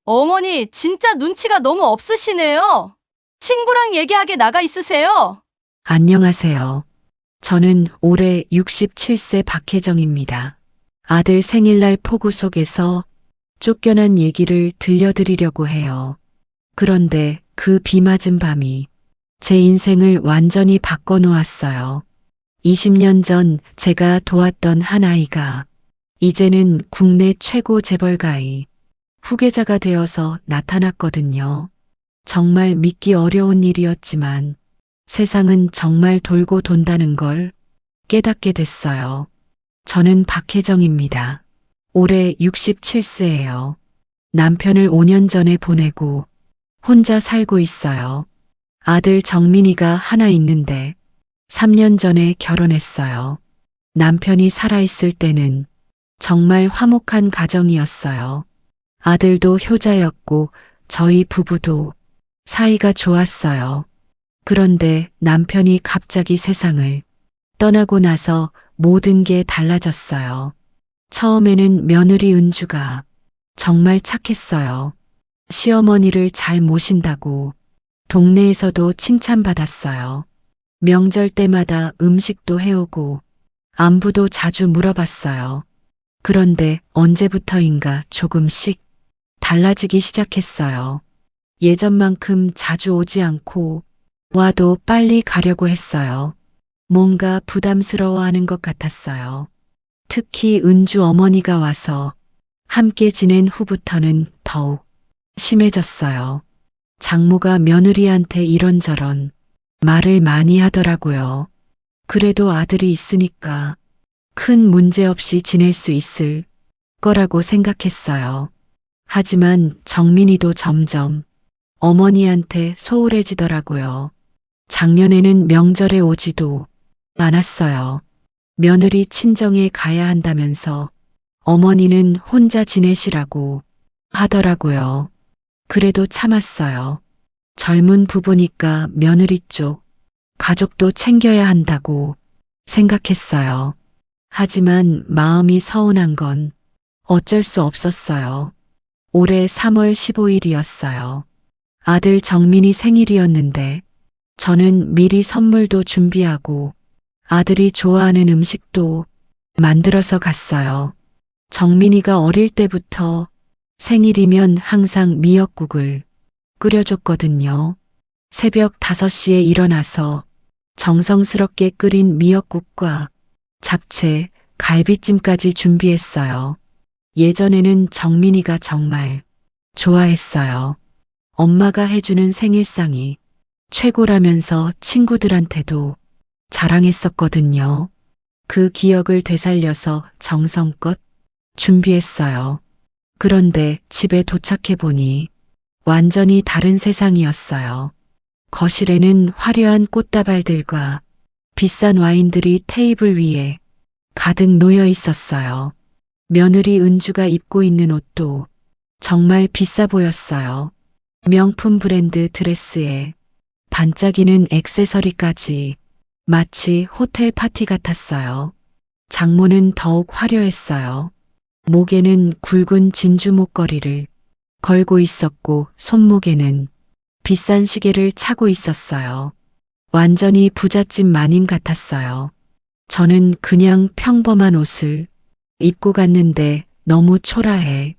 어머니, 진짜 눈치가 너무 없으시네요. 친구랑 얘기하게 나가 있으세요. 안녕하세요. 저는 올해 67세 박혜정입니다. 아들 생일날 폭우 속에서 쫓겨난 얘기를 들려드리려고 해요. 그런데 그 비 맞은 밤이 제 인생을 완전히 바꿔놓았어요. 20년 전 제가 도왔던 한 아이가 이제는 국내 최고 재벌가의 후계자가 되어서 나타났거든요. 정말 믿기 어려운 일이었지만 세상은 정말 돌고 돈다는 걸 깨닫게 됐어요. 저는 박혜정입니다. 올해 67세예요. 남편을 5년 전에 보내고 혼자 살고 있어요. 아들 정민이가 하나 있는데 3년 전에 결혼했어요. 남편이 살아있을 때는 정말 화목한 가정이었어요. 아들도 효자였고 저희 부부도 사이가 좋았어요. 그런데 남편이 갑자기 세상을 떠나고 나서 모든 게 달라졌어요. 처음에는 며느리 은주가 정말 착했어요. 시어머니를 잘 모신다고 동네에서도 칭찬받았어요. 명절 때마다 음식도 해오고 안부도 자주 물어봤어요. 그런데 언제부터인가 조금씩 달라지기 시작했어요. 예전만큼 자주 오지 않고 와도 빨리 가려고 했어요. 뭔가 부담스러워하는 것 같았어요. 특히 은주 어머니가 와서 함께 지낸 후부터는 더욱 심해졌어요. 장모가 며느리한테 이런저런 말을 많이 하더라고요. 그래도 아들이 있으니까 큰 문제 없이 지낼 수 있을 거라고 생각했어요. 하지만 정민이도 점점 어머니한테 소홀해지더라고요. 작년에는 명절에 오지도 않았어요. 며느리 친정에 가야 한다면서 어머니는 혼자 지내시라고 하더라고요. 그래도 참았어요. 젊은 부부니까 며느리 쪽 가족도 챙겨야 한다고 생각했어요. 하지만 마음이 서운한 건 어쩔 수 없었어요. 올해 3월 15일이었어요. 아들 정민이 생일이었는데 저는 미리 선물도 준비하고 아들이 좋아하는 음식도 만들어서 갔어요. 정민이가 어릴 때부터 생일이면 항상 미역국을 끓여줬거든요. 새벽 5시에 일어나서 정성스럽게 끓인 미역국과 잡채, 갈비찜까지 준비했어요. 예전에는 정민이가 정말 좋아했어요. 엄마가 해주는 생일상이 최고라면서 친구들한테도 자랑했었거든요. 그 기억을 되살려서 정성껏 준비했어요. 그런데 집에 도착해 보니 완전히 다른 세상이었어요. 거실에는 화려한 꽃다발들과 비싼 와인들이 테이블 위에 가득 놓여 있었어요. 며느리 은주가 입고 있는 옷도 정말 비싸 보였어요. 명품 브랜드 드레스에 반짝이는 액세서리까지 마치 호텔 파티 같았어요. 장모는 더욱 화려했어요. 목에는 굵은 진주 목걸이를 걸고 있었고 손목에는 비싼 시계를 차고 있었어요. 완전히 부잣집 마님 같았어요. 저는 그냥 평범한 옷을 입고 갔는데 너무 초라해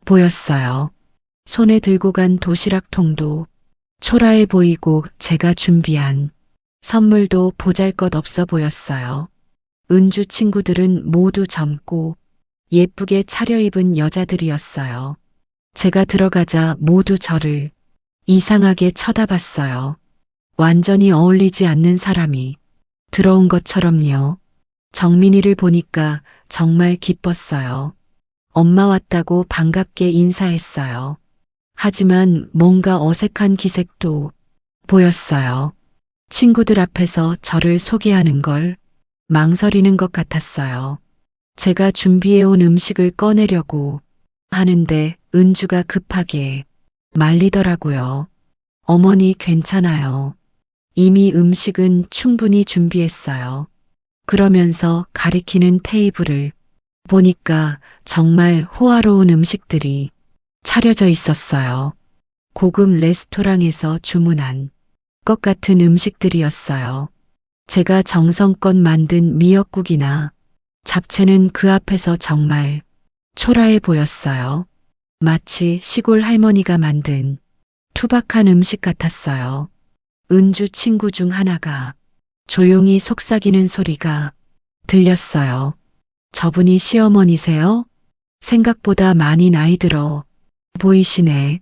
보였어요. 손에 들고 간 도시락통도 초라해 보이고 제가 준비한 선물도 보잘것없어 보였어요. 은주 친구들은 모두 젊고 예쁘게 차려입은 여자들이었어요. 제가 들어가자 모두 저를 이상하게 쳐다봤어요. 완전히 어울리지 않는 사람이 들어온 것처럼요. 정민이를 보니까 정말 기뻤어요. 엄마 왔다고 반갑게 인사했어요. 하지만 뭔가 어색한 기색도 보였어요. 친구들 앞에서 저를 소개하는 걸 망설이는 것 같았어요. 제가 준비해온 음식을 꺼내려고 하는데 은주가 급하게 말리더라고요. 어머니 괜찮아요. 이미 음식은 충분히 준비했어요. 그러면서 가리키는 테이블을 보니까 정말 호화로운 음식들이 차려져 있었어요. 고급 레스토랑에서 주문한 것 같은 음식들이었어요. 제가 정성껏 만든 미역국이나 잡채는 그 앞에서 정말 초라해 보였어요. 마치 시골 할머니가 만든 투박한 음식 같았어요. 은주 친구 중 하나가 조용히 속삭이는 소리가 들렸어요. 저분이 시어머니세요? 생각보다 많이 나이 들어 보이시네.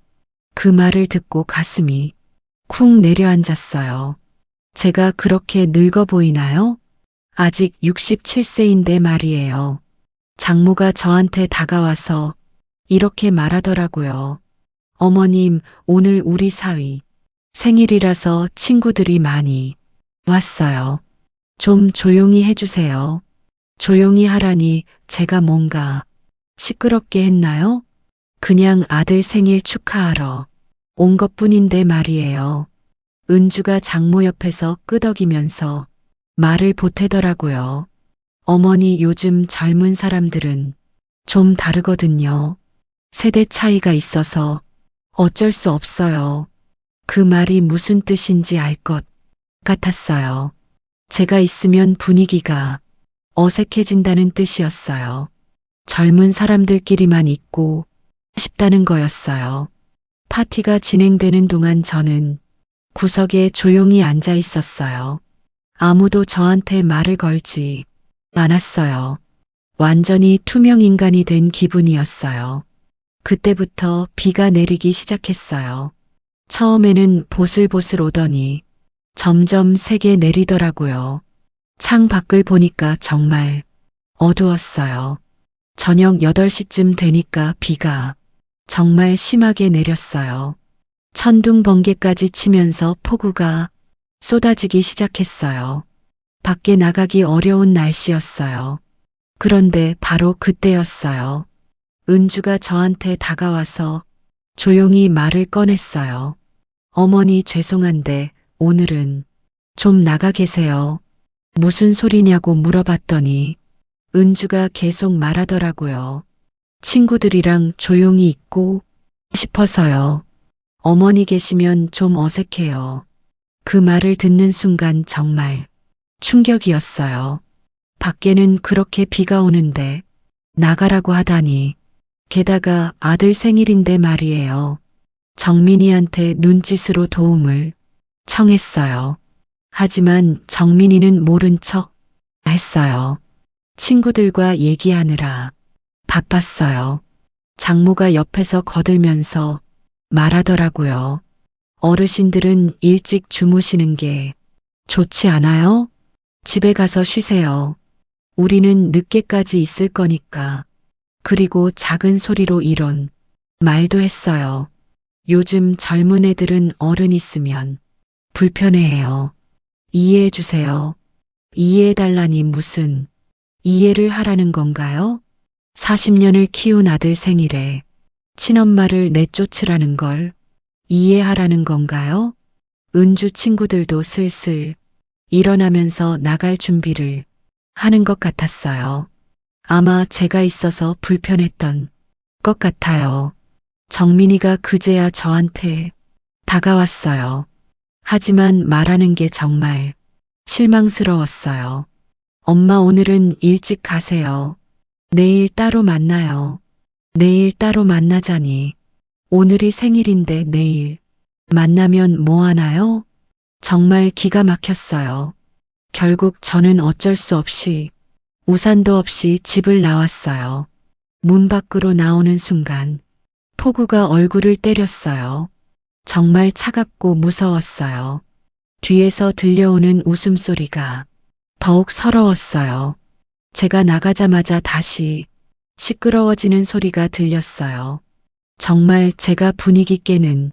그 말을 듣고 가슴이 쿵 내려앉았어요. 제가 그렇게 늙어 보이나요? 아직 67세인데 말이에요. 장모가 저한테 다가와서 이렇게 말하더라고요. 어머님, 오늘 우리 사위 생일이라서 친구들이 많이 왔어요. 좀 조용히 해주세요. 조용히 하라니 제가 뭔가 시끄럽게 했나요? 그냥 아들 생일 축하하러 온 것뿐인데 말이에요. 은주가 장모 옆에서 끄덕이면서 말을 보태더라고요. 어머니, 요즘 젊은 사람들은 좀 다르거든요. 세대 차이가 있어서 어쩔 수 없어요. 그 말이 무슨 뜻인지 알 것 같았어요. 제가 있으면 분위기가 어색해진다는 뜻이었어요. 젊은 사람들끼리만 있고 싶다는 거였어요. 파티가 진행되는 동안 저는 구석에 조용히 앉아 있었어요. 아무도 저한테 말을 걸지 않았어요. 완전히 투명 인간이 된 기분이었어요. 그때부터 비가 내리기 시작했어요. 처음에는 보슬보슬 오더니 점점 세게 내리더라고요. 창 밖을 보니까 정말 어두웠어요. 저녁 8시쯤 되니까 비가 정말 심하게 내렸어요. 천둥 번개까지 치면서 폭우가 쏟아지기 시작했어요. 밖에 나가기 어려운 날씨였어요. 그런데 바로 그때였어요. 은주가 저한테 다가와서 조용히 말을 꺼냈어요. 어머니, 죄송한데 오늘은 좀 나가 계세요. 무슨 소리냐고 물어봤더니 은주가 계속 말하더라고요. 친구들이랑 조용히 있고 싶어서요. 어머니 계시면 좀 어색해요. 그 말을 듣는 순간 정말 충격이었어요. 밖에는 그렇게 비가 오는데 나가라고 하다니. 게다가 아들 생일인데 말이에요. 정민이한테 눈짓으로 도움을 청했어요. 하지만 정민이는 모른 척 했어요. 친구들과 얘기하느라 바빴어요. 장모가 옆에서 거들면서 말하더라고요. 어르신들은 일찍 주무시는 게 좋지 않아요? 집에 가서 쉬세요. 우리는 늦게까지 있을 거니까. 그리고 작은 소리로 이런 말도 했어요. 요즘 젊은 애들은 어른 있으면 불편해해요. 이해해 주세요. 이해해달라니 무슨 이해를 하라는 건가요? 40년을 키운 아들 생일에 친엄마를 내쫓으라는 걸 이해하라는 건가요? 은주 친구들도 슬슬 일어나면서 나갈 준비를 하는 것 같았어요. 아마 제가 있어서 불편했던 것 같아요. 정민이가 그제야 저한테 다가왔어요. 하지만 말하는 게 정말 실망스러웠어요. 엄마, 오늘은 일찍 가세요. 내일 따로 만나요. 내일 따로 만나자니. 오늘이 생일인데 내일 만나면 뭐 하나요? 정말 기가 막혔어요. 결국 저는 어쩔 수 없이 우산도 없이 집을 나왔어요. 문 밖으로 나오는 순간 폭우가 얼굴을 때렸어요. 정말 차갑고 무서웠어요. 뒤에서 들려오는 웃음소리가 더욱 서러웠어요. 제가 나가자마자 다시 시끄러워지는 소리가 들렸어요. 정말 제가 분위기 깨는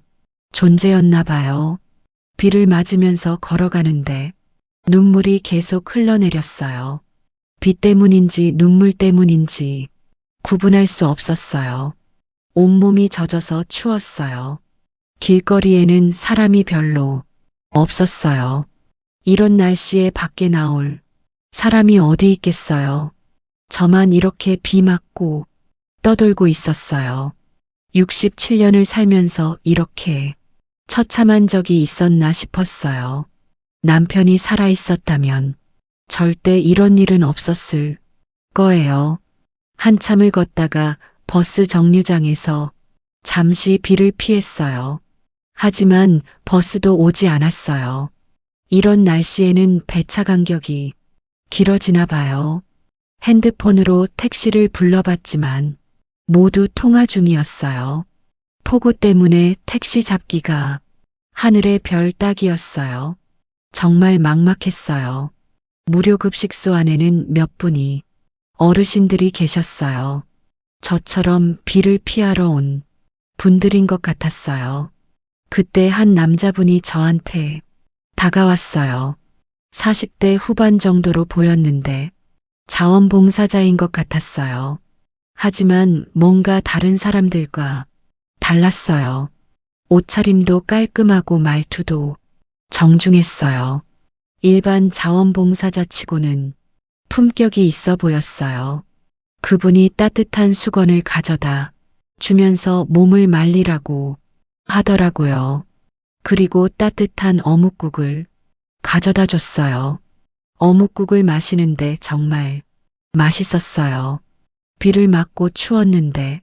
존재였나 봐요. 비를 맞으면서 걸어가는데 눈물이 계속 흘러내렸어요. 비 때문인지 눈물 때문인지 구분할 수 없었어요. 온몸이 젖어서 추웠어요. 길거리에는 사람이 별로 없었어요. 이런 날씨에 밖에 나올 사람이 어디 있겠어요. 저만 이렇게 비 맞고 떠돌고 있었어요. 67년을 살면서 이렇게 처참한 적이 있었나 싶었어요. 남편이 살아 있었다면 절대 이런 일은 없었을 거예요. 한참을 걷다가 버스 정류장에서 잠시 비를 피했어요. 하지만 버스도 오지 않았어요. 이런 날씨에는 배차 간격이 길어지나 봐요. 핸드폰으로 택시를 불러봤지만 모두 통화 중이었어요. 폭우 때문에 택시 잡기가 하늘의 별 따기였어요. 정말 막막했어요. 무료급식소 안에는 몇 분이 어르신들이 계셨어요. 저처럼 비를 피하러 온 분들인 것 같았어요. 그때 한 남자분이 저한테 다가왔어요. 40대 후반 정도로 보였는데 자원봉사자인 것 같았어요. 하지만 뭔가 다른 사람들과 달랐어요. 옷차림도 깔끔하고 말투도 정중했어요. 일반 자원봉사자 치고는 품격이 있어 보였어요. 그분이 따뜻한 수건을 가져다 주면서 몸을 말리라고 하더라고요. 그리고 따뜻한 어묵국을 가져다 줬어요. 어묵국을 마시는데 정말 맛있었어요. 비를 맞고 추웠는데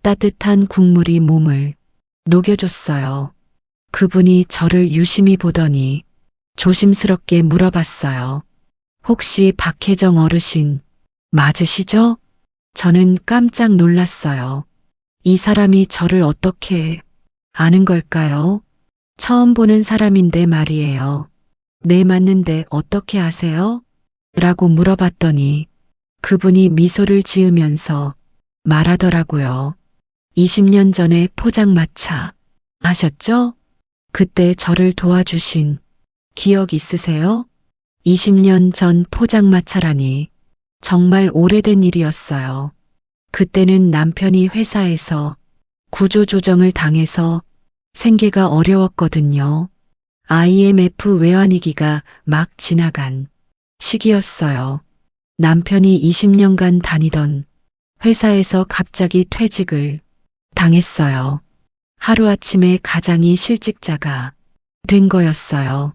따뜻한 국물이 몸을 녹여줬어요. 그분이 저를 유심히 보더니 조심스럽게 물어봤어요. 혹시 박혜정 어르신 맞으시죠? 저는 깜짝 놀랐어요. 이 사람이 저를 어떻게 아는 걸까요? 처음 보는 사람인데 말이에요. 네, 맞는데 어떻게 아세요? 라고 물어봤더니 그분이 미소를 지으면서 말하더라고요. 20년 전에 포장마차 하셨죠? 그때 저를 도와주신 기억 있으세요? 20년 전 포장마차라니 정말 오래된 일이었어요. 그때는 남편이 회사에서 구조조정을 당해서 생계가 어려웠거든요. IMF 외환위기가 막 지나간 시기였어요. 남편이 20년간 다니던 회사에서 갑자기 퇴직을 당했어요. 하루아침에 가장이 실직자가 된 거였어요.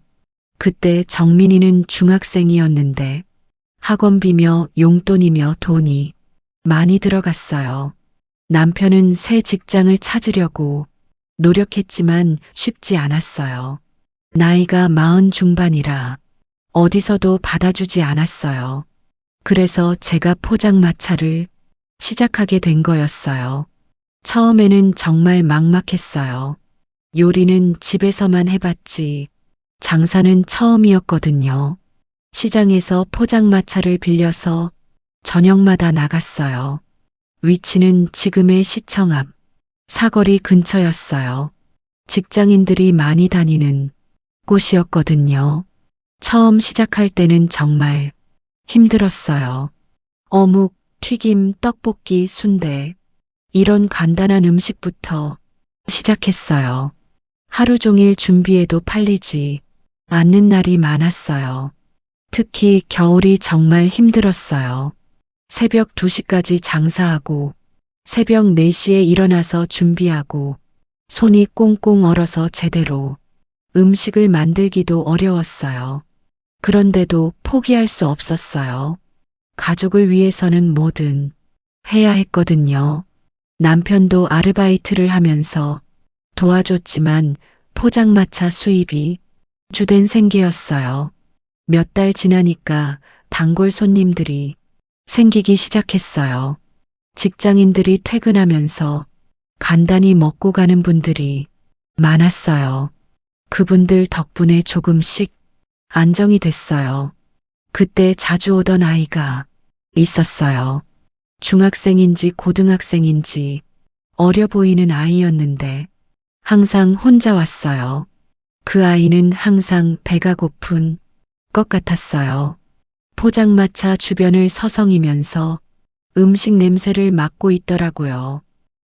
그때 정민이는 중학생이었는데 학원비며 용돈이며 돈이 많이 들어갔어요. 남편은 새 직장을 찾으려고 노력했지만 쉽지 않았어요. 나이가 40 중반이라 어디서도 받아주지 않았어요. 그래서 제가 포장마차를 시작하게 된 거였어요. 처음에는 정말 막막했어요. 요리는 집에서만 해봤지 장사는 처음이었거든요. 시장에서 포장마차를 빌려서 저녁마다 나갔어요. 위치는 지금의 시청 앞 사거리 근처였어요. 직장인들이 많이 다니는 곳이었거든요. 처음 시작할 때는 정말 힘들었어요. 어묵, 튀김, 떡볶이, 순대 이런 간단한 음식부터 시작했어요. 하루 종일 준비해도 팔리지 않는 날이 많았어요. 특히 겨울이 정말 힘들었어요. 새벽 2시까지 장사하고 새벽 4시에 일어나서 준비하고 손이 꽁꽁 얼어서 제대로 음식을 만들기도 어려웠어요. 그런데도 포기할 수 없었어요. 가족을 위해서는 뭐든 해야 했거든요. 남편도 아르바이트를 하면서 도와줬지만 포장마차 수입이 주된 생계였어요. 몇 달 지나니까 단골 손님들이 생기기 시작했어요. 직장인들이 퇴근하면서 간단히 먹고 가는 분들이 많았어요. 그분들 덕분에 조금씩 안정이 됐어요. 그때 자주 오던 아이가 있었어요. 중학생인지 고등학생인지 어려 보이는 아이였는데 항상 혼자 왔어요. 그 아이는 항상 배가 고픈 것 같았어요. 포장마차 주변을 서성이면서 음식 냄새를 맡고 있더라고요.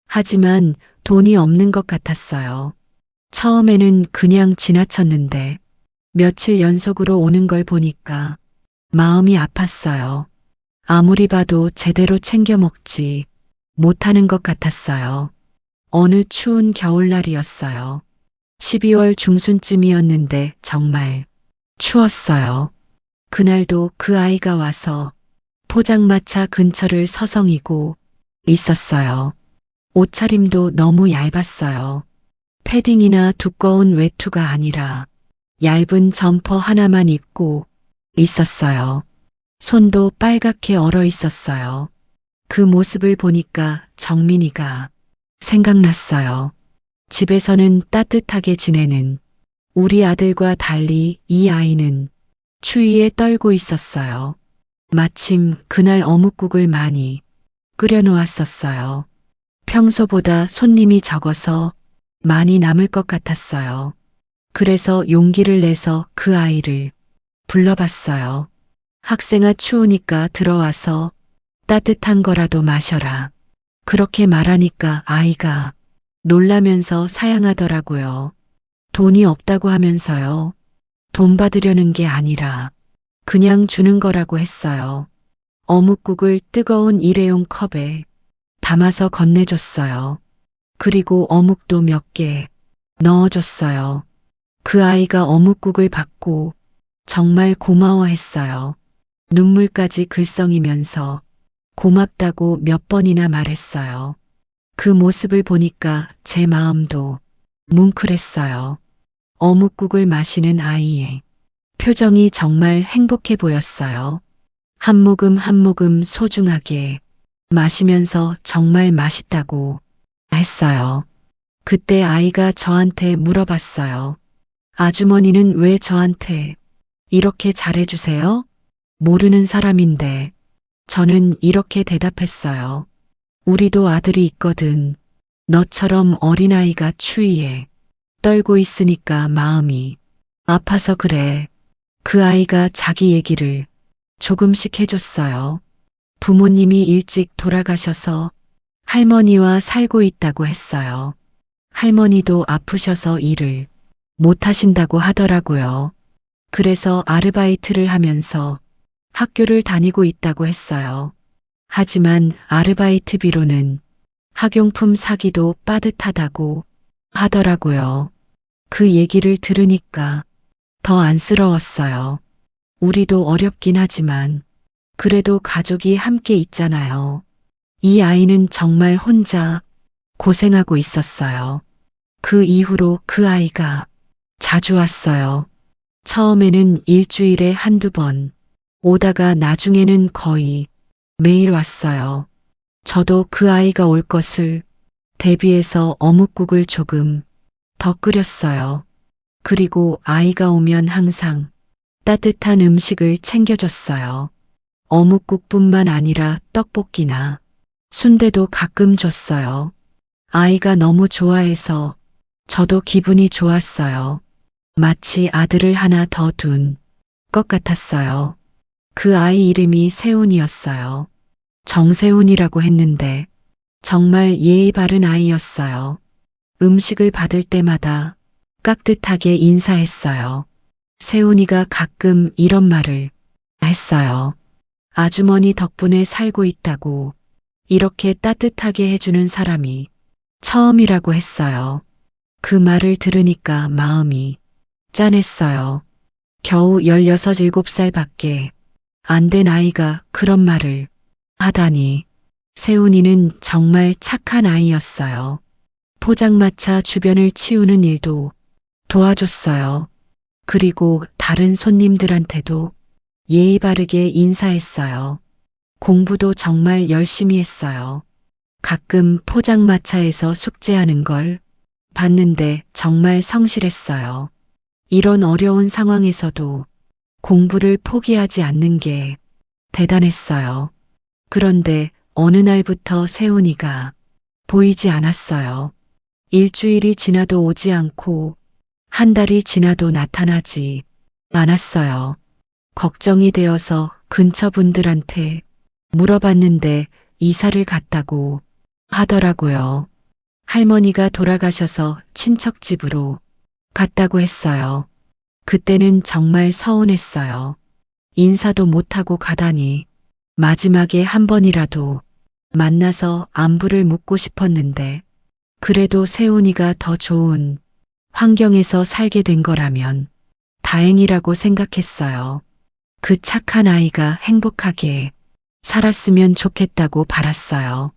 하지만 돈이 없는 것 같았어요. 처음에는 그냥 지나쳤는데 며칠 연속으로 오는 걸 보니까 마음이 아팠어요. 아무리 봐도 제대로 챙겨 먹지 못하는 것 같았어요. 어느 추운 겨울날이었어요. 12월 중순쯤이었는데 정말 추웠어요. 그날도 그 아이가 와서 포장마차 근처를 서성이고 있었어요. 옷차림도 너무 얇았어요. 패딩이나 두꺼운 외투가 아니라 얇은 점퍼 하나만 입고 있었어요. 손도 빨갛게 얼어 있었어요. 그 모습을 보니까 정민이가 생각났어요. 집에서는 따뜻하게 지내는 우리 아들과 달리 이 아이는 추위에 떨고 있었어요. 마침 그날 어묵국을 많이 끓여 놓았었어요. 평소보다 손님이 적어서 많이 남을 것 같았어요. 그래서 용기를 내서 그 아이를 불러봤어요. 학생아, 추우니까 들어와서 따뜻한 거라도 마셔라. 그렇게 말하니까 아이가 놀라면서 사양하더라고요. 돈이 없다고 하면서요. 돈 받으려는 게 아니라 그냥 주는 거라고 했어요. 어묵국을 뜨거운 일회용 컵에 담아서 건네줬어요. 그리고 어묵도 몇 개 넣어줬어요. 그 아이가 어묵국을 받고 정말 고마워했어요. 눈물까지 글썽이면서 고맙다고 몇 번이나 말했어요. 그 모습을 보니까 제 마음도 뭉클했어요. 어묵국을 마시는 아이의 표정이 정말 행복해 보였어요. 한 모금 한 모금 소중하게 마시면서 정말 맛있다고 했어요. 그때 아이가 저한테 물어봤어요. 아주머니는 왜 저한테 이렇게 잘해주세요? 모르는 사람인데. 저는 이렇게 대답했어요. 우리도 아들이 있거든. 너처럼 어린아이가 추위에 떨고 있으니까 마음이 아파서 그래. 그 아이가 자기 얘기를 조금씩 해줬어요. 부모님이 일찍 돌아가셔서 할머니와 살고 있다고 했어요. 할머니도 아프셔서 일을 못 하신다고 하더라고요. 그래서 아르바이트를 하면서 학교를 다니고 있다고 했어요. 하지만 아르바이트비로는 학용품 사기도 빠듯하다고 하더라고요. 그 얘기를 들으니까 더 안쓰러웠어요. 우리도 어렵긴 하지만 그래도 가족이 함께 있잖아요. 이 아이는 정말 혼자 고생하고 있었어요. 그 이후로 그 아이가 자주 왔어요. 처음에는 일주일에 한두 번 오다가 나중에는 거의 매일 왔어요. 저도 그 아이가 올 것을 대비해서 어묵국을 조금 더 끓였어요. 그리고 아이가 오면 항상 따뜻한 음식을 챙겨줬어요. 어묵국뿐만 아니라 떡볶이나 순대도 가끔 줬어요. 아이가 너무 좋아해서 저도 기분이 좋았어요. 마치 아들을 하나 더 둔 것 같았어요. 그 아이 이름이 세훈이었어요. 정세훈이라고 했는데 정말 예의 바른 아이였어요. 음식을 받을 때마다 깍듯하게 인사했어요. 세훈이가 가끔 이런 말을 했어요. 아주머니 덕분에 살고 있다고 이렇게 따뜻하게 해주는 사람이 처음이라고 했어요. 그 말을 들으니까 마음이 짠했어요. 겨우 16, 17살밖에 안 된 아이가 그런 말을 하다니. 세훈이는 정말 착한 아이였어요. 포장마차 주변을 치우는 일도 도와줬어요. 그리고 다른 손님들한테도 예의 바르게 인사했어요. 공부도 정말 열심히 했어요. 가끔 포장마차에서 숙제하는 걸 봤는데 정말 성실했어요. 이런 어려운 상황에서도 공부를 포기하지 않는 게 대단했어요. 그런데 어느 날부터 세훈이가 보이지 않았어요. 일주일이 지나도 오지 않고 한 달이 지나도 나타나지 않았어요. 걱정이 되어서 근처 분들한테 물어봤는데 이사를 갔다고 하더라고요. 할머니가 돌아가셔서 친척 집으로 갔다고 했어요. 그때는 정말 서운했어요. 인사도 못하고 가다니. 마지막에 한 번이라도 만나서 안부를 묻고 싶었는데 그래도 세훈이가 더 좋은 환경에서 살게 된 거라면 다행이라고 생각했어요. 그 착한 아이가 행복하게 살았으면 좋겠다고 바랐어요.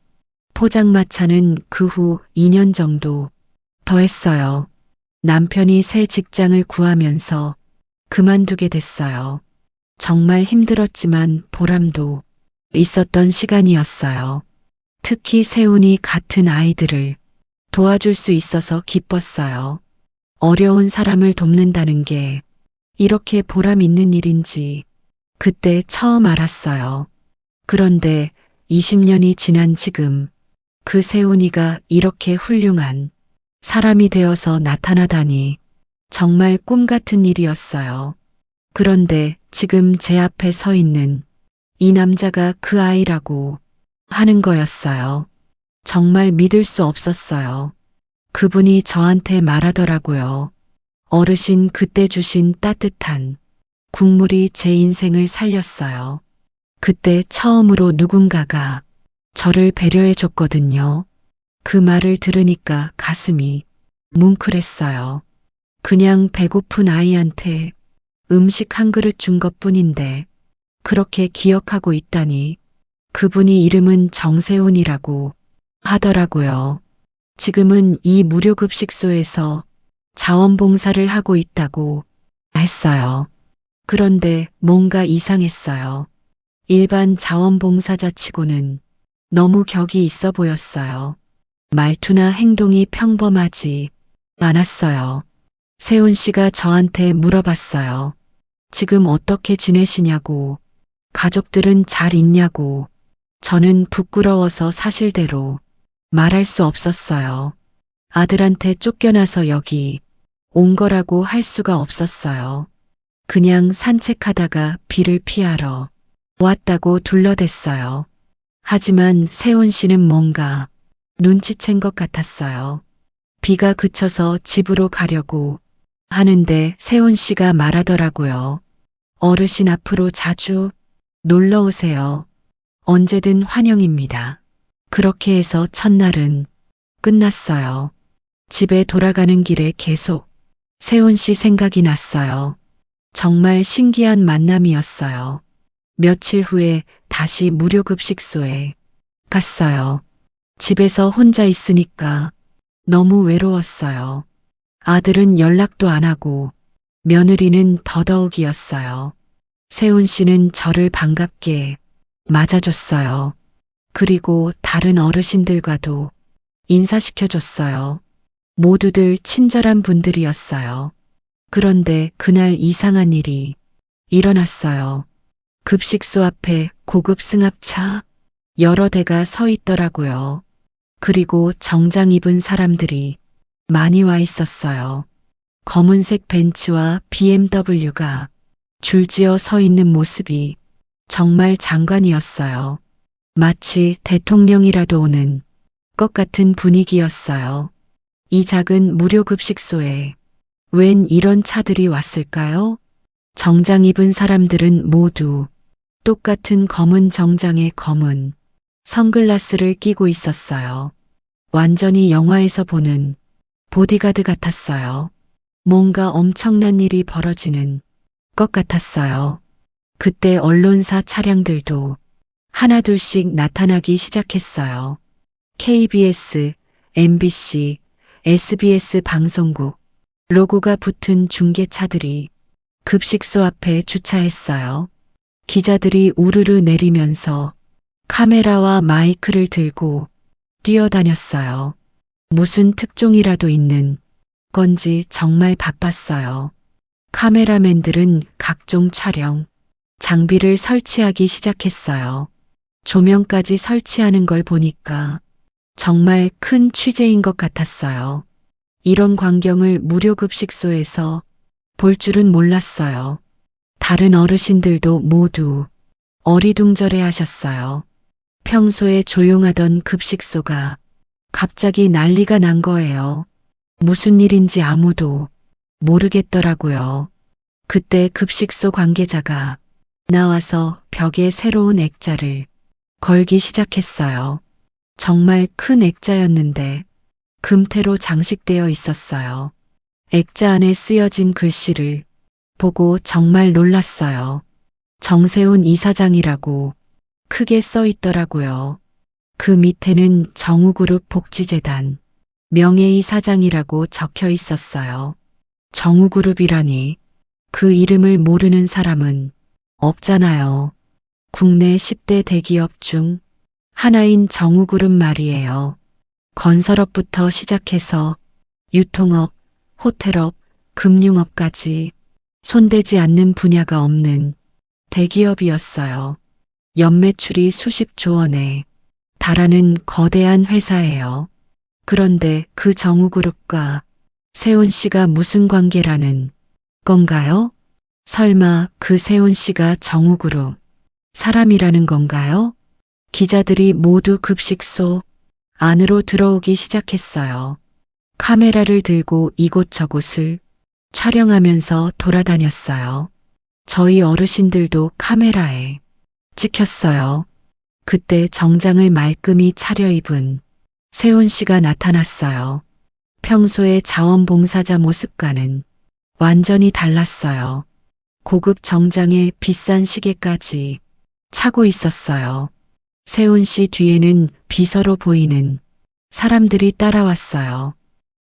포장마차는 그 후 2년 정도 더 했어요. 남편이 새 직장을 구하면서 그만두게 됐어요. 정말 힘들었지만 보람도 있었던 시간이었어요. 특히 세훈이 같은 아이들을 도와줄 수 있어서 기뻤어요. 어려운 사람을 돕는다는 게 이렇게 보람 있는 일인지 그때 처음 알았어요. 그런데 20년이 지난 지금 그 세훈이가 이렇게 훌륭한 사람이 되어서 나타나다니 정말 꿈 같은 일이었어요. 그런데 지금 제 앞에 서 있는 이 남자가 그 아이라고 하는 거였어요. 정말 믿을 수 없었어요. 그분이 저한테 말하더라고요. 어르신 그때 주신 따뜻한 국물이 제 인생을 살렸어요. 그때 처음으로 누군가가 저를 배려해 줬거든요. 그 말을 들으니까 가슴이 뭉클했어요. 그냥 배고픈 아이한테 음식 한 그릇 준 것뿐인데 그렇게 기억하고 있다니. 그분이 이름은 정세훈이라고 하더라고요. 지금은 이 무료급식소에서 자원봉사를 하고 있다고 했어요. 그런데 뭔가 이상했어요. 일반 자원봉사자 치고는 너무 격이 있어 보였어요. 말투나 행동이 평범하지 않았어요. 세훈 씨가 저한테 물어봤어요. 지금 어떻게 지내시냐고, 가족들은 잘 있냐고. 저는 부끄러워서 사실대로 말할 수 없었어요. 아들한테 쫓겨나서 여기 온 거라고 할 수가 없었어요. 그냥 산책하다가 비를 피하러 왔다고 둘러댔어요. 하지만 세훈 씨는 뭔가 눈치챈 것 같았어요. 비가 그쳐서 집으로 가려고 하는데 세훈 씨가 말하더라고요. 어르신 앞으로 자주 놀러 오세요. 언제든 환영입니다. 그렇게 해서 첫날은 끝났어요. 집에 돌아가는 길에 계속 세훈 씨 생각이 났어요. 정말 신기한 만남이었어요. 며칠 후에 다시 무료급식소에 갔어요. 집에서 혼자 있으니까 너무 외로웠어요. 아들은 연락도 안 하고 며느리는 더더욱이었어요. 세훈 씨는 저를 반갑게 맞아줬어요. 그리고 다른 어르신들과도 인사시켜줬어요. 모두들 친절한 분들이었어요. 그런데 그날 이상한 일이 일어났어요. 급식소 앞에 고급 승합차 여러 대가 서 있더라고요. 그리고 정장 입은 사람들이 많이 와 있었어요. 검은색 벤츠와 BMW가 줄지어 서 있는 모습이 정말 장관이었어요. 마치 대통령이라도 오는 것 같은 분위기였어요. 이 작은 무료급식소에 웬 이런 차들이 왔을까요? 정장 입은 사람들은 모두 똑같은 검은 정장에 검은 선글라스를 끼고 있었어요. 완전히 영화에서 보는 보디가드 같았어요. 뭔가 엄청난 일이 벌어지는 것 같았어요. 그때 언론사 차량들도 하나둘씩 나타나기 시작했어요. KBS, MBC, SBS 방송국 로고가 붙은 중계차들이 급식소 앞에 주차했어요. 기자들이 우르르 내리면서 카메라와 마이크를 들고 뛰어다녔어요. 무슨 특종이라도 있는 건지 정말 바빴어요. 카메라맨들은 각종 촬영, 장비를 설치하기 시작했어요. 조명까지 설치하는 걸 보니까 정말 큰 취재인 것 같았어요. 이런 광경을 무료급식소에서 볼 줄은 몰랐어요. 다른 어르신들도 모두 어리둥절해 하셨어요. 평소에 조용하던 급식소가 갑자기 난리가 난 거예요. 무슨 일인지 아무도 모르겠더라고요. 그때 급식소 관계자가 나와서 벽에 새로운 액자를 걸기 시작했어요. 정말 큰 액자였는데 금태로 장식되어 있었어요. 액자 안에 쓰여진 글씨를 보고 정말 놀랐어요. 정세훈 이사장이라고 크게 써 있더라고요. 그 밑에는 정우그룹 복지재단 명예이 사장이라고 적혀 있었어요. 정우그룹이라니 그 이름을 모르는 사람은 없잖아요. 국내 10대 대기업 중 하나인 정우그룹 말이에요. 건설업부터 시작해서 유통업, 호텔업, 금융업까지 손대지 않는 분야가 없는 대기업이었어요. 연매출이 수십조 원에 달하는 거대한 회사예요. 그런데 그 정우그룹과 세훈 씨가 무슨 관계라는 건가요? 설마 그 세훈 씨가 정우그룹 사람이라는 건가요? 기자들이 모두 급식소 안으로 들어오기 시작했어요. 카메라를 들고 이곳저곳을 촬영하면서 돌아다녔어요. 저희 어르신들도 카메라에 찍혔어요. 그때 정장을 말끔히 차려입은 세훈 씨가 나타났어요. 평소의 자원봉사자 모습과는 완전히 달랐어요. 고급 정장에 비싼 시계까지 차고 있었어요. 세훈 씨 뒤에는 비서로 보이는 사람들이 따라왔어요.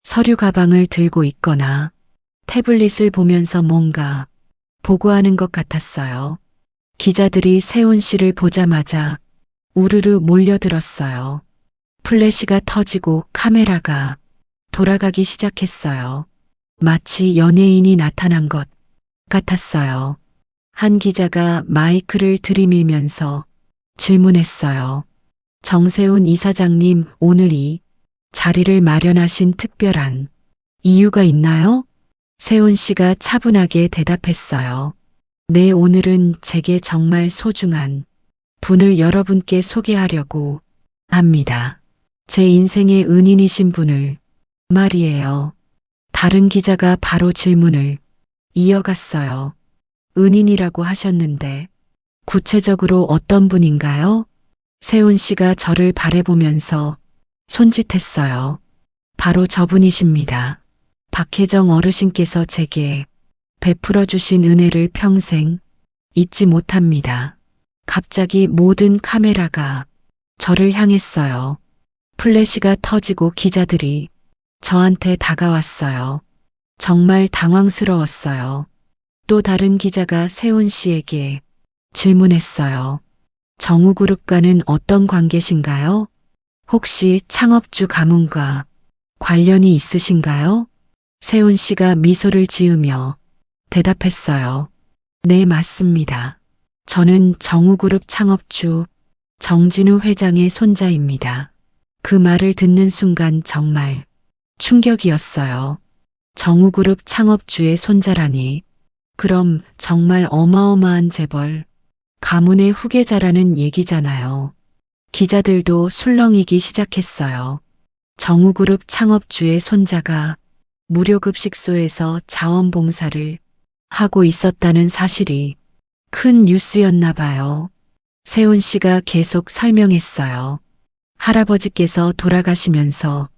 서류 가방을 들고 있거나 태블릿을 보면서 뭔가 보고하는 것 같았어요. 기자들이 세훈 씨를 보자마자 우르르 몰려들었어요. 플래시가 터지고 카메라가 돌아가기 시작했어요. 마치 연예인이 나타난 것 같았어요. 한 기자가 마이크를 들이밀면서 질문했어요. 정세훈 이사장님, 오늘 이 자리를 마련하신 특별한 이유가 있나요? 세훈 씨가 차분하게 대답했어요. 네, 오늘은 제게 정말 소중한 분을 여러분께 소개하려고 합니다. 제 인생의 은인이신 분을 말이에요. 다른 기자가 바로 질문을 이어갔어요. 은인이라고 하셨는데 구체적으로 어떤 분인가요? 세훈 씨가 저를 바라보면서 손짓했어요. 바로 저분이십니다. 박혜정 어르신께서 제게 베풀어 주신 은혜를 평생 잊지 못합니다. 갑자기 모든 카메라가 저를 향했어요. 플래시가 터지고 기자들이 저한테 다가왔어요. 정말 당황스러웠어요. 또 다른 기자가 세훈 씨에게 질문했어요. 정우그룹과는 어떤 관계신가요? 혹시 창업주 가문과 관련이 있으신가요? 세훈 씨가 미소를 지으며 대답했어요. 네, 맞습니다. 저는 정우그룹 창업주 정진우 회장의 손자입니다. 그 말을 듣는 순간 정말 충격이었어요. 정우그룹 창업주의 손자라니. 그럼 정말 어마어마한 재벌 가문의 후계자라는 얘기잖아요. 기자들도 술렁이기 시작했어요. 정우그룹 창업주의 손자가 무료급식소에서 자원봉사를 하고 있었다는 사실이 큰 뉴스였나 봐요. 세훈 씨가 계속 설명했어요. 할아버지께서 돌아가시면서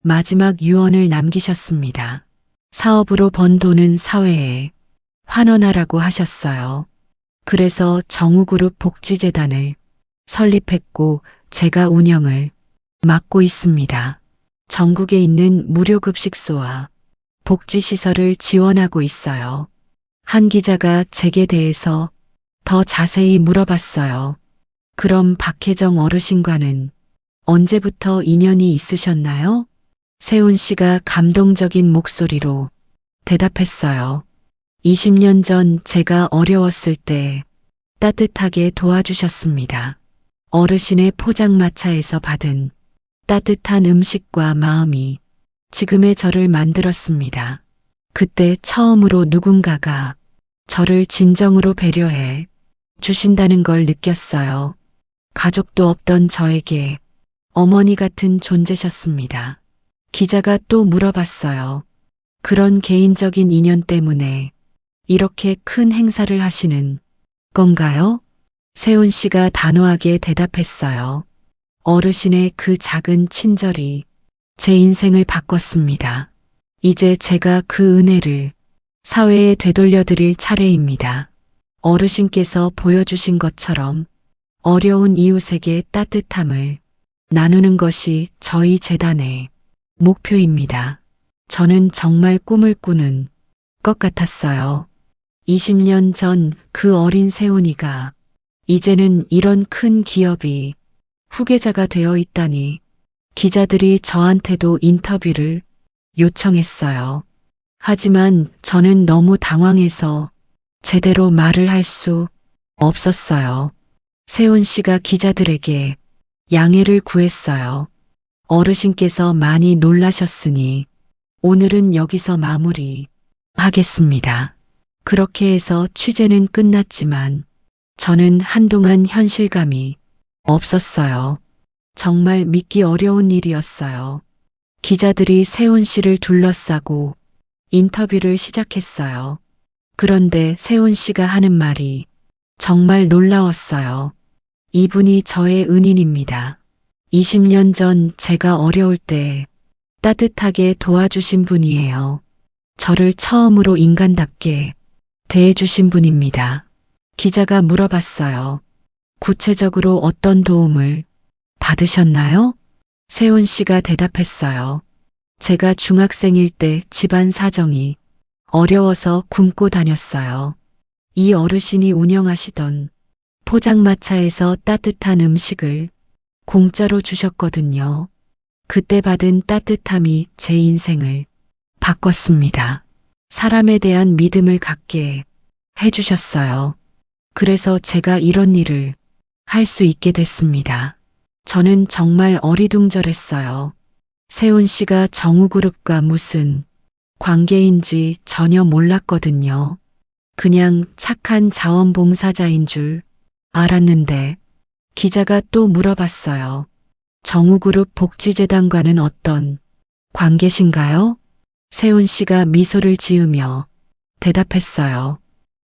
마지막 유언을 남기셨습니다. 사업으로 번 돈은 사회에 환원하라고 하셨어요. 그래서 정우그룹 복지재단을 설립했고 제가 운영을 맡고 있습니다. 전국에 있는 무료급식소와 복지시설을 지원하고 있어요. 한 기자가 제게 대해서 더 자세히 물어봤어요. 그럼 박혜정 어르신과는 언제부터 인연이 있으셨나요? 세훈 씨가 감동적인 목소리로 대답했어요. 20년 전 제가 어려웠을 때 따뜻하게 도와주셨습니다. 어르신의 포장마차에서 받은 따뜻한 음식과 마음이 지금의 저를 만들었습니다. 그때 처음으로 누군가가 저를 진정으로 배려해 주신다는 걸 느꼈어요. 가족도 없던 저에게 어머니 같은 존재셨습니다. 기자가 또 물어봤어요. 그런 개인적인 인연 때문에 이렇게 큰 행사를 하시는 건가요? 세훈 씨가 단호하게 대답했어요. 어르신의 그 작은 친절이 제 인생을 바꿨습니다. 이제 제가 그 은혜를 사회에 되돌려드릴 차례입니다. 어르신께서 보여주신 것처럼 어려운 이웃에게 따뜻함을 나누는 것이 저희 재단의 목표입니다. 저는 정말 꿈을 꾸는 것 같았어요. 20년 전 그 어린 세훈이가 이제는 이런 큰 기업이 후계자가 되어 있다니 기자들이 저한테도 인터뷰를 요청했어요. 하지만 저는 너무 당황해서 제대로 말을 할 수 없었어요. 세훈 씨가 기자들에게 양해를 구했어요. 어르신께서 많이 놀라셨으니 오늘은 여기서 마무리 하겠습니다. 그렇게 해서 취재는 끝났지만 저는 한동안 현실감이 없었어요. 정말 믿기 어려운 일이었어요. 기자들이 세훈 씨를 둘러싸고 인터뷰를 시작했어요. 그런데 세훈 씨가 하는 말이 정말 놀라웠어요. 이분이 저의 은인입니다. 20년 전 제가 어려울 때 따뜻하게 도와주신 분이에요. 저를 처음으로 인간답게 대해주신 분입니다. 기자가 물어봤어요. 구체적으로 어떤 도움을 받으셨나요? 세훈 씨가 대답했어요. 제가 중학생일 때 집안 사정이 어려워서 굶고 다녔어요. 이 어르신이 운영하시던 포장마차에서 따뜻한 음식을 공짜로 주셨거든요. 그때 받은 따뜻함이 제 인생을 바꿨습니다. 사람에 대한 믿음을 갖게 해주셨어요. 그래서 제가 이런 일을 할 수 있게 됐습니다. 저는 정말 어리둥절했어요. 세훈 씨가 정우그룹과 무슨 관계인지 전혀 몰랐거든요. 그냥 착한 자원봉사자인 줄 알았는데 기자가 또 물어봤어요. 정우그룹 복지재단과는 어떤 관계신가요? 세훈 씨가 미소를 지으며 대답했어요.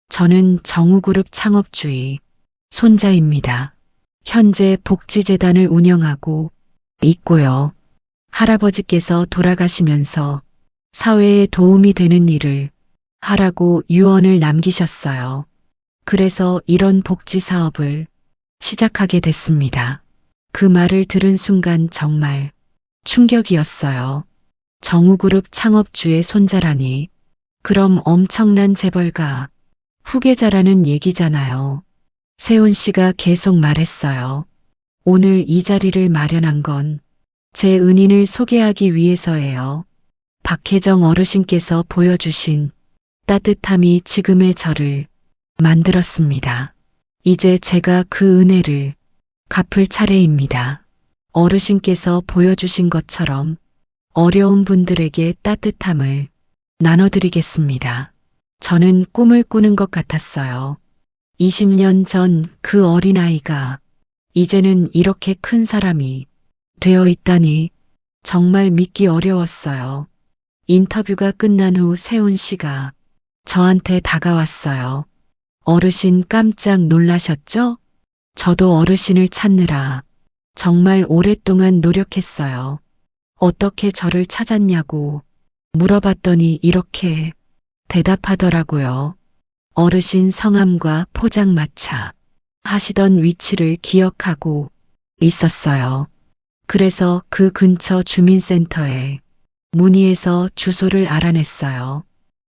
저는 정우그룹 창업주의 손자입니다. 현재 복지재단을 운영하고 있고요. 할아버지께서 돌아가시면서 사회에 도움이 되는 일을 하라고 유언을 남기셨어요. 그래서 이런 복지 사업을 시작하게 됐습니다. 그 말을 들은 순간 정말 충격이었어요. 정우그룹 창업주의 손자라니 그럼 엄청난 재벌가 후계자라는 얘기잖아요. 세훈 씨가 계속 말했어요. 오늘 이 자리를 마련한 건 제 은인을 소개하기 위해서예요. 박혜정 어르신께서 보여주신 따뜻함이 지금의 저를 만들었습니다. 이제 제가 그 은혜를 갚을 차례입니다. 어르신께서 보여주신 것처럼 어려운 분들에게 따뜻함을 나눠드리겠습니다. 저는 꿈을 꾸는 것 같았어요. 20년 전 그 어린아이가 이제는 이렇게 큰 사람이 되어 있다니 정말 믿기 어려웠어요. 인터뷰가 끝난 후 세훈 씨가 저한테 다가왔어요. 어르신 깜짝 놀라셨죠? 저도 어르신을 찾느라 정말 오랫동안 노력했어요. 어떻게 저를 찾았냐고 물어봤더니 이렇게 대답하더라고요. 어르신 성함과 포장마차 하시던 위치를 기억하고 있었어요. 그래서 그 근처 주민센터에 문의해서 주소를 알아냈어요.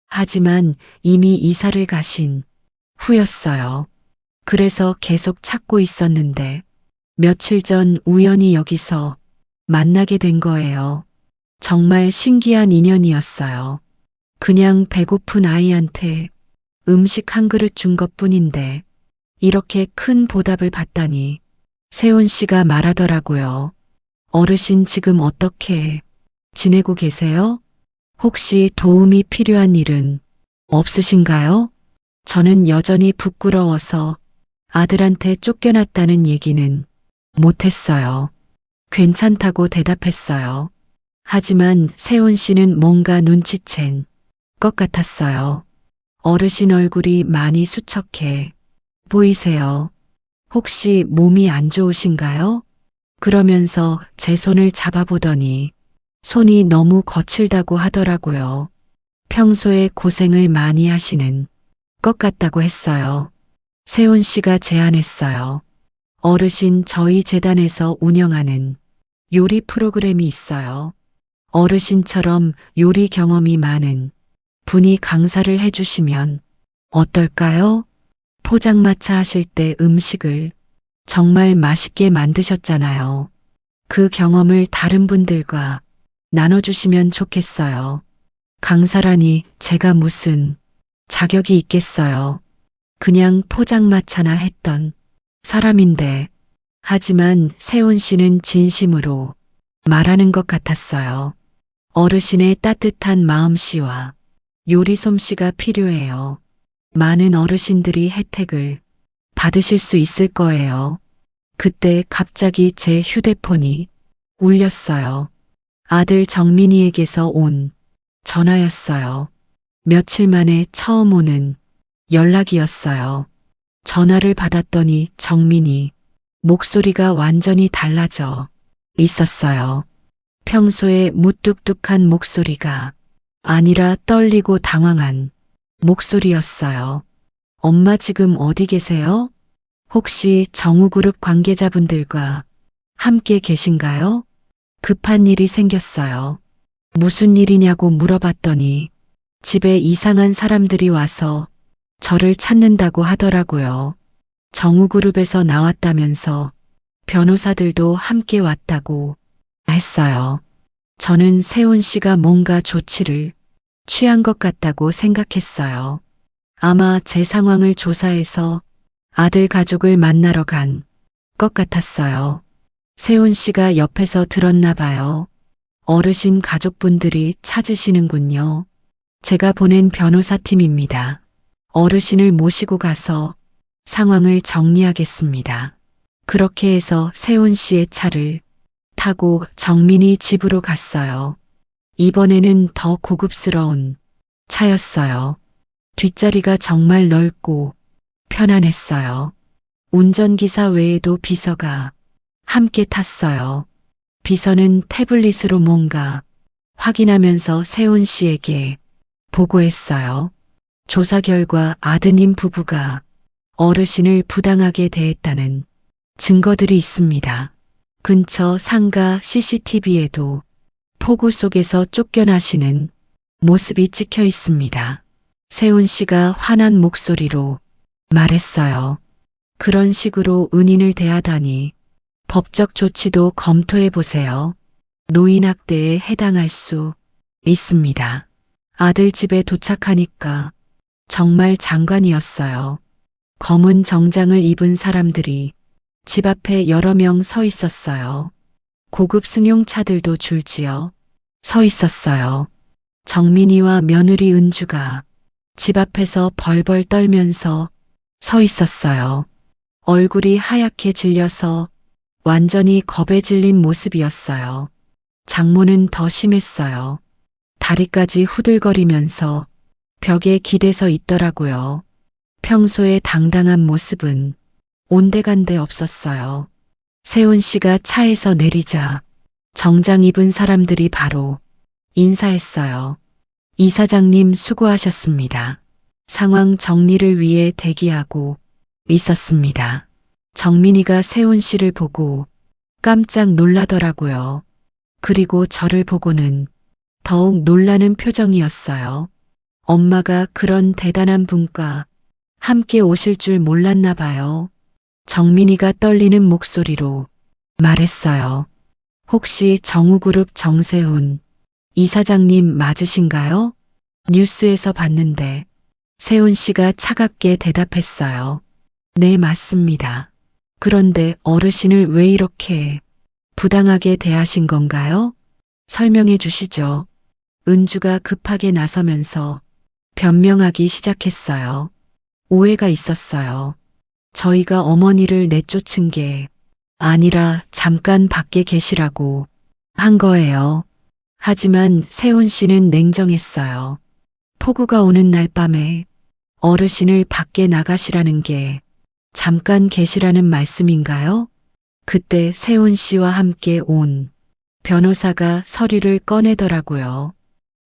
하지만 이미 이사를 가신 후였어요. 그래서 계속 찾고 있었는데 며칠 전 우연히 여기서 만나게 된 거예요. 정말 신기한 인연이었어요. 그냥 배고픈 아이한테 음식 한 그릇 준 것뿐인데 이렇게 큰 보답을 받다니. 세훈 씨가 말하더라고요. 어르신 지금 어떻게 지내고 계세요? 혹시 도움이 필요한 일은 없으신가요? 저는 여전히 부끄러워서 아들한테 쫓겨났다는 얘기는 못했어요. 괜찮다고 대답했어요. 하지만 세훈 씨는 뭔가 눈치챈 것 같았어요. 어르신 얼굴이 많이 수척해 보이세요. 혹시 몸이 안 좋으신가요? 그러면서 제 손을 잡아보더니 손이 너무 거칠다고 하더라고요. 평소에 고생을 많이 하시는 것 같다고 했어요. 세훈 씨가 제안했어요. 어르신, 저희 재단에서 운영하는 요리 프로그램이 있어요. 어르신처럼 요리 경험이 많은 분이 강사를 해주시면 어떨까요? 포장마차 하실 때 음식을 정말 맛있게 만드셨잖아요. 그 경험을 다른 분들과 나눠주시면 좋겠어요. 강사라니 제가 무슨 자격이 있겠어요. 그냥 포장마차나 했던 사람인데. 하지만 세훈 씨는 진심으로 말하는 것 같았어요. 어르신의 따뜻한 마음씨와 요리 솜씨가 필요해요. 많은 어르신들이 혜택을 받으실 수 있을 거예요. 그때 갑자기 제 휴대폰이 울렸어요. 아들 정민이에게서 온 전화였어요. 며칠 만에 처음 오는 연락이었어요. 전화를 받았더니 정민이 목소리가 완전히 달라져 있었어요. 평소에 무뚝뚝한 목소리가 아니라 떨리고 당황한 목소리였어요. 엄마 지금 어디 계세요? 혹시 정우그룹 관계자분들과 함께 계신가요? 급한 일이 생겼어요. 무슨 일이냐고 물어봤더니 집에 이상한 사람들이 와서 저를 찾는다고 하더라고요. 정우그룹에서 나왔다면서 변호사들도 함께 왔다고 했어요. 저는 세훈 씨가 뭔가 조치를 취한 것 같다고 생각했어요. 아마 제 상황을 조사해서 아들 가족을 만나러 간 것 같았어요. 세훈 씨가 옆에서 들었나 봐요. 어르신 가족분들이 찾으시는군요. 제가 보낸 변호사팀입니다. 어르신을 모시고 가서 상황을 정리하겠습니다. 그렇게 해서 세훈 씨의 차를 타고 정민이 집으로 갔어요. 이번에는 더 고급스러운 차였어요. 뒷자리가 정말 넓고 편안했어요. 운전기사 외에도 비서가 함께 탔어요. 비서는 태블릿으로 뭔가 확인하면서 세훈 씨에게 보고했어요. 조사 결과 아드님 부부가 어르신을 부당하게 대했다는 증거들이 있습니다. 근처 상가 CCTV에도 폭우 속에서 쫓겨나시는 모습이 찍혀 있습니다. 세훈 씨가 화난 목소리로 말했어요. 그런 식으로 은인을 대하다니 법적 조치도 검토해 보세요. 노인학대에 해당할 수 있습니다. 아들 집에 도착하니까 정말 장관이었어요. 검은 정장을 입은 사람들이 집 앞에 여러 명 서 있었어요. 고급 승용차들도 줄지어 서 있었어요. 정민이와 며느리 은주가 집 앞에서 벌벌 떨면서 서 있었어요. 얼굴이 하얗게 질려서 완전히 겁에 질린 모습이었어요. 장모는 더 심했어요. 다리까지 후들거리면서 벽에 기대서 있더라고요. 평소에 당당한 모습은 온데간데 없었어요. 세훈 씨가 차에서 내리자 정장 입은 사람들이 바로 인사했어요. 이사장님 수고하셨습니다. 상황 정리를 위해 대기하고 있었습니다. 정민이가 세훈 씨를 보고 깜짝 놀라더라고요. 그리고 저를 보고는 더욱 놀라는 표정이었어요. 엄마가 그런 대단한 분과 함께 오실 줄 몰랐나 봐요. 정민이가 떨리는 목소리로 말했어요. 혹시 정우그룹 정세훈 이사장님 맞으신가요? 뉴스에서 봤는데. 세훈 씨가 차갑게 대답했어요. 네, 맞습니다. 그런데 어르신을 왜 이렇게 부당하게 대하신 건가요? 설명해 주시죠. 은주가 급하게 나서면서 변명하기 시작했어요. 오해가 있었어요. 저희가 어머니를 내쫓은 게 아니라 잠깐 밖에 계시라고 한 거예요. 하지만 세훈 씨는 냉정했어요. 폭우가 오는 날 밤에 어르신을 밖에 나가시라는 게 잠깐 계시라는 말씀인가요? 그때 세훈 씨와 함께 온 변호사가 서류를 꺼내더라고요.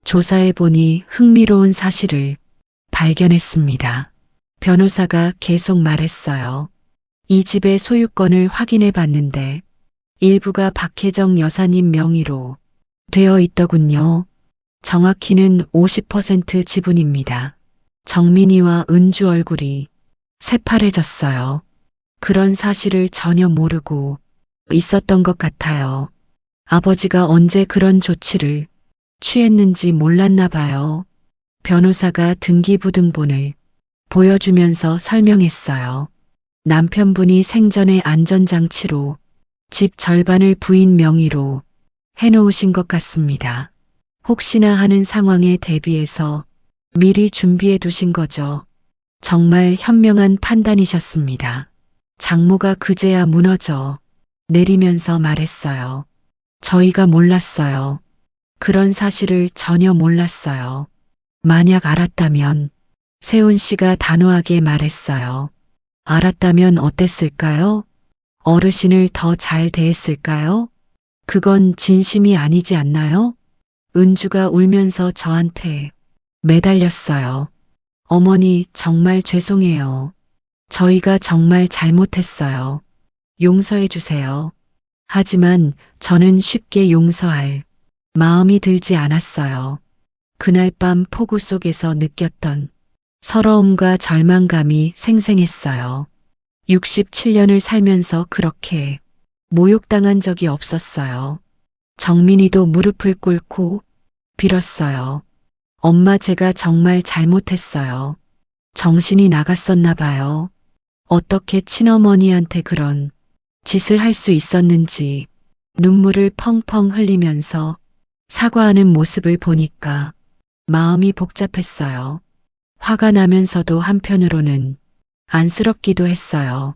조사해보니 흥미로운 사실을 발견했습니다. 변호사가 계속 말했어요. 이 집의 소유권을 확인해 봤는데 일부가 박혜정 여사님 명의로 되어 있더군요. 정확히는 50% 지분입니다. 정민이와 은주 얼굴이 새파래졌어요. 그런 사실을 전혀 모르고 있었던 것 같아요. 아버지가 언제 그런 조치를 취했는지 몰랐나 봐요. 변호사가 등기부등본을 보여주면서 설명했어요. 남편분이 생전에 안전장치로 집 절반을 부인 명의로 해놓으신 것 같습니다. 혹시나 하는 상황에 대비해서 미리 준비해 두신 거죠. 정말 현명한 판단이셨습니다. 장모가 그제야 무너져 내리면서 말했어요. 저희가 몰랐어요. 그런 사실을 전혀 몰랐어요. 만약 알았다면, 세훈 씨가 단호하게 말했어요. 알았다면 어땠을까요? 어르신을 더 잘 대했을까요? 그건 진심이 아니지 않나요? 은주가 울면서 저한테 매달렸어요. 어머니, 정말 죄송해요. 저희가 정말 잘못했어요. 용서해 주세요. 하지만 저는 쉽게 용서할 마음이 들지 않았어요. 그날 밤 폭우 속에서 느꼈던 서러움과 절망감이 생생했어요. 67년을 살면서 그렇게 모욕당한 적이 없었어요. 정민이도 무릎을 꿇고 빌었어요. 엄마, 제가 정말 잘못했어요. 정신이 나갔었나 봐요. 어떻게 친어머니한테 그런 짓을 할 수 있었는지 눈물을 펑펑 흘리면서 사과하는 모습을 보니까 마음이 복잡했어요. 화가 나면서도 한편으로는 안쓰럽기도 했어요.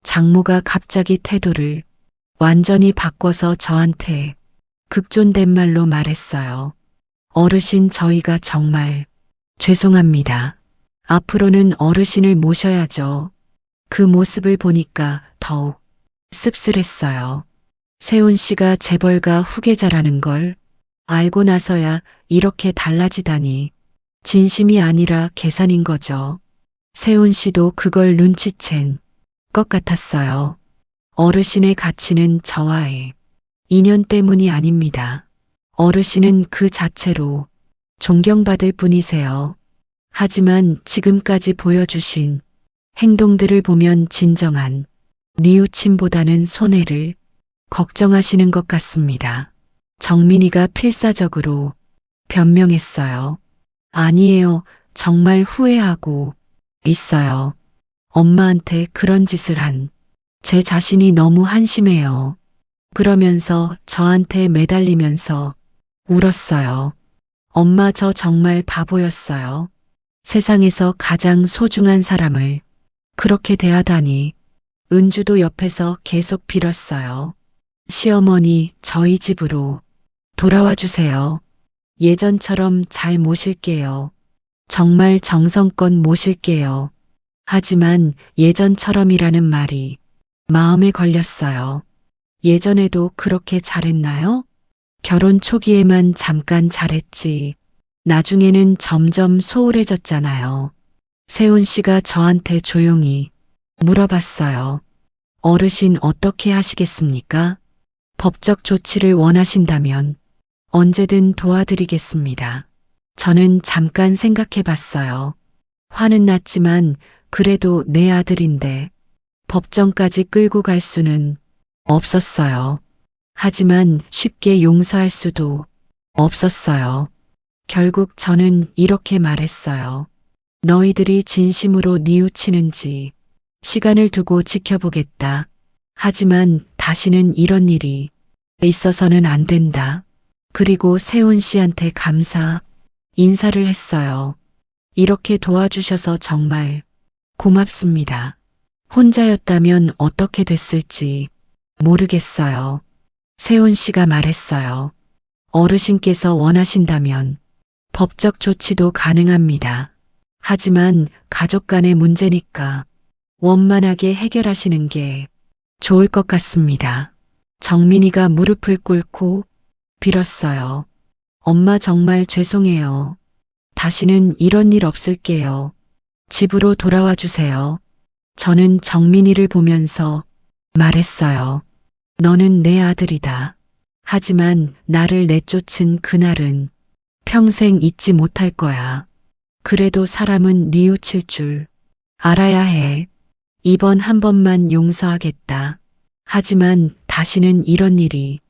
장모가 갑자기 태도를 완전히 바꿔서 저한테 극존댓 말로 말했어요. 어르신, 저희가 정말 죄송합니다. 앞으로는 어르신을 모셔야죠. 그 모습을 보니까 더욱 씁쓸했어요. 세훈 씨가 재벌가 후계자라는 걸 알고 나서야 이렇게 달라지다니 진심이 아니라 계산인 거죠. 세훈 씨도 그걸 눈치챈 것 같았어요. 어르신의 가치는 저와의 인연 때문이 아닙니다. 어르신은 그 자체로 존경받을 분이세요. 하지만 지금까지 보여주신 행동들을 보면 진정한 뉘우침보다는 손해를 걱정하시는 것 같습니다. 정민이가 필사적으로 변명했어요. 아니에요. 정말 후회하고 있어요. 엄마한테 그런 짓을 한 제 자신이 너무 한심해요. 그러면서 저한테 매달리면서 울었어요. 엄마, 저 정말 바보였어요. 세상에서 가장 소중한 사람을 그렇게 대하다니. 은주도 옆에서 계속 빌었어요. 시어머니, 저희 집으로 돌아와 주세요. 예전처럼 잘 모실게요. 정말 정성껏 모실게요. 하지만 예전처럼이라는 말이 마음에 걸렸어요. 예전에도 그렇게 잘했나요? 결혼 초기에만 잠깐 잘했지. 나중에는 점점 소홀해졌잖아요. 세훈 씨가 저한테 조용히 물어봤어요. 어르신, 어떻게 하시겠습니까? 법적 조치를 원하신다면 언제든 도와드리겠습니다. 저는 잠깐 생각해 봤어요. 화는 났지만 그래도 내 아들인데 법정까지 끌고 갈 수는 없었어요. 하지만 쉽게 용서할 수도 없었어요. 결국 저는 이렇게 말했어요. 너희들이 진심으로 뉘우치는지 시간을 두고 지켜보겠다. 하지만 다시는 이런 일이 있어서는 안 된다. 그리고 세훈 씨한테 감사 인사를 했어요. 이렇게 도와주셔서 정말 고맙습니다. 혼자였다면 어떻게 됐을지 모르겠어요. 세훈 씨가 말했어요. 어르신께서 원하신다면 법적 조치도 가능합니다. 하지만 가족 간의 문제니까 원만하게 해결하시는 게 좋을 것 같습니다. 정민이가 무릎을 꿇고 빌었어요. 엄마 정말 죄송해요. 다시는 이런 일 없을게요. 집으로 돌아와 주세요. 저는 정민이를 보면서 말했어요. 너는 내 아들이다. 하지만 나를 내쫓은 그날은 평생 잊지 못할 거야. 그래도 사람은 뉘우칠 줄 알아야 해. 이번 한 번만 용서하겠다. 하지만 다시는 이런 일이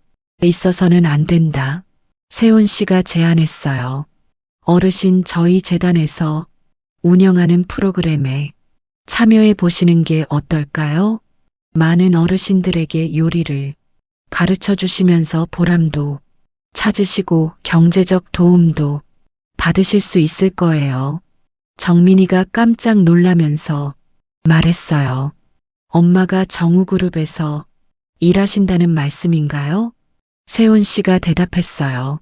있어서는 안 된다. 세훈 씨가 제안했어요. 어르신 저희 재단에서 운영하는 프로그램에 참여해 보시는 게 어떨까요? 많은 어르신들에게 요리를 가르쳐 주시면서 보람도 찾으시고 경제적 도움도 받으실 수 있을 거예요. 정민이가 깜짝 놀라면서 말했어요. 엄마가 정우그룹에서 일하신다는 말씀인가요? 세훈 씨가 대답했어요.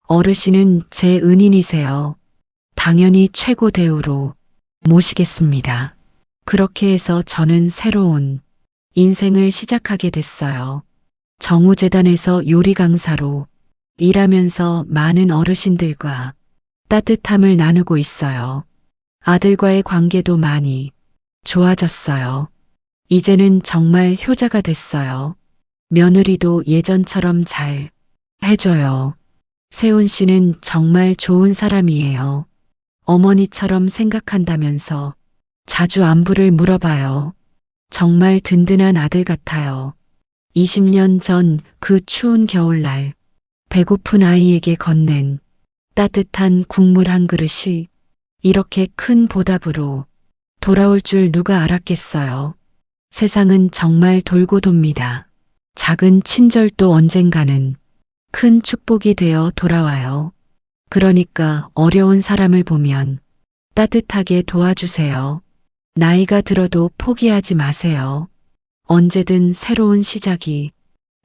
어르신은 제 은인이세요. 당연히 최고 대우로 모시겠습니다. 그렇게 해서 저는 새로운 인생을 시작하게 됐어요. 정우재단에서 요리 강사로 일하면서 많은 어르신들과 따뜻함을 나누고 있어요. 아들과의 관계도 많이 좋아졌어요. 이제는 정말 효자가 됐어요. 며느리도 예전처럼 잘 해줘요. 세훈 씨는 정말 좋은 사람이에요. 어머니처럼 생각한다면서 자주 안부를 물어봐요. 정말 든든한 아들 같아요. 20년 전 그 추운 겨울날 배고픈 아이에게 건넨 따뜻한 국물 한 그릇이 이렇게 큰 보답으로 돌아올 줄 누가 알았겠어요. 세상은 정말 돌고 돕니다. 작은 친절도 언젠가는 큰 축복이 되어 돌아와요. 그러니까 어려운 사람을 보면 따뜻하게 도와주세요. 나이가 들어도 포기하지 마세요. 언제든 새로운 시작이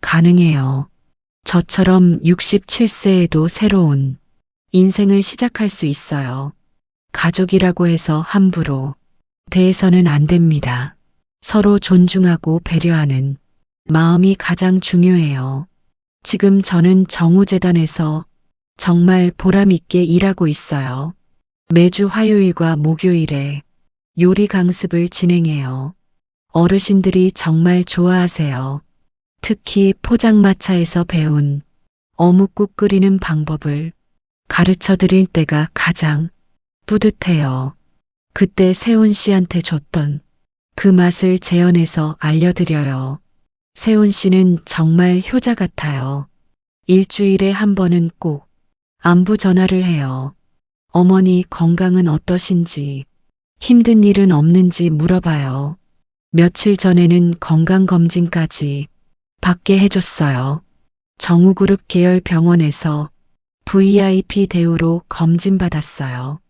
가능해요. 저처럼 67세에도 새로운 인생을 시작할 수 있어요. 가족이라고 해서 함부로 대해서는 안 됩니다. 서로 존중하고 배려하는 마음이 가장 중요해요. 지금 저는 정우재단에서 정말 보람 있게 일하고 있어요. 매주 화요일과 목요일에 요리 강습을 진행해요. 어르신들이 정말 좋아하세요. 특히 포장마차에서 배운 어묵국 끓이는 방법을 가르쳐 드릴 때가 가장 뿌듯해요. 그때 세훈 씨한테 줬던 그 맛을 재현해서 알려드려요. 세훈 씨는 정말 효자 같아요. 일주일에 한 번은 꼭 안부 전화를 해요. 어머니 건강은 어떠신지, 힘든 일은 없는지 물어봐요. 며칠 전에는 건강검진까지 받게 해줬어요. 정우그룹 계열 병원에서 VIP 대우로 검진받았어요.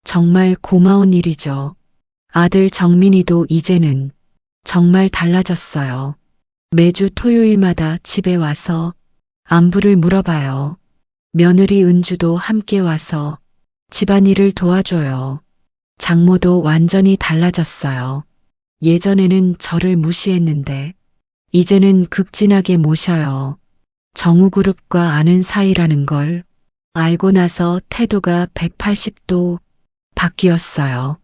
정말 고마운 일이죠. 아들 정민이도 이제는 정말 달라졌어요. 매주 토요일마다 집에 와서 안부를 물어봐요. 며느리 은주도 함께 와서 집안일을 도와줘요. 장모도 완전히 달라졌어요. 예전에는 저를 무시했는데 이제는 극진하게 모셔요. 정우그룹과 아는 사이라는 걸 알고 나서 태도가 180도 바뀌었어요.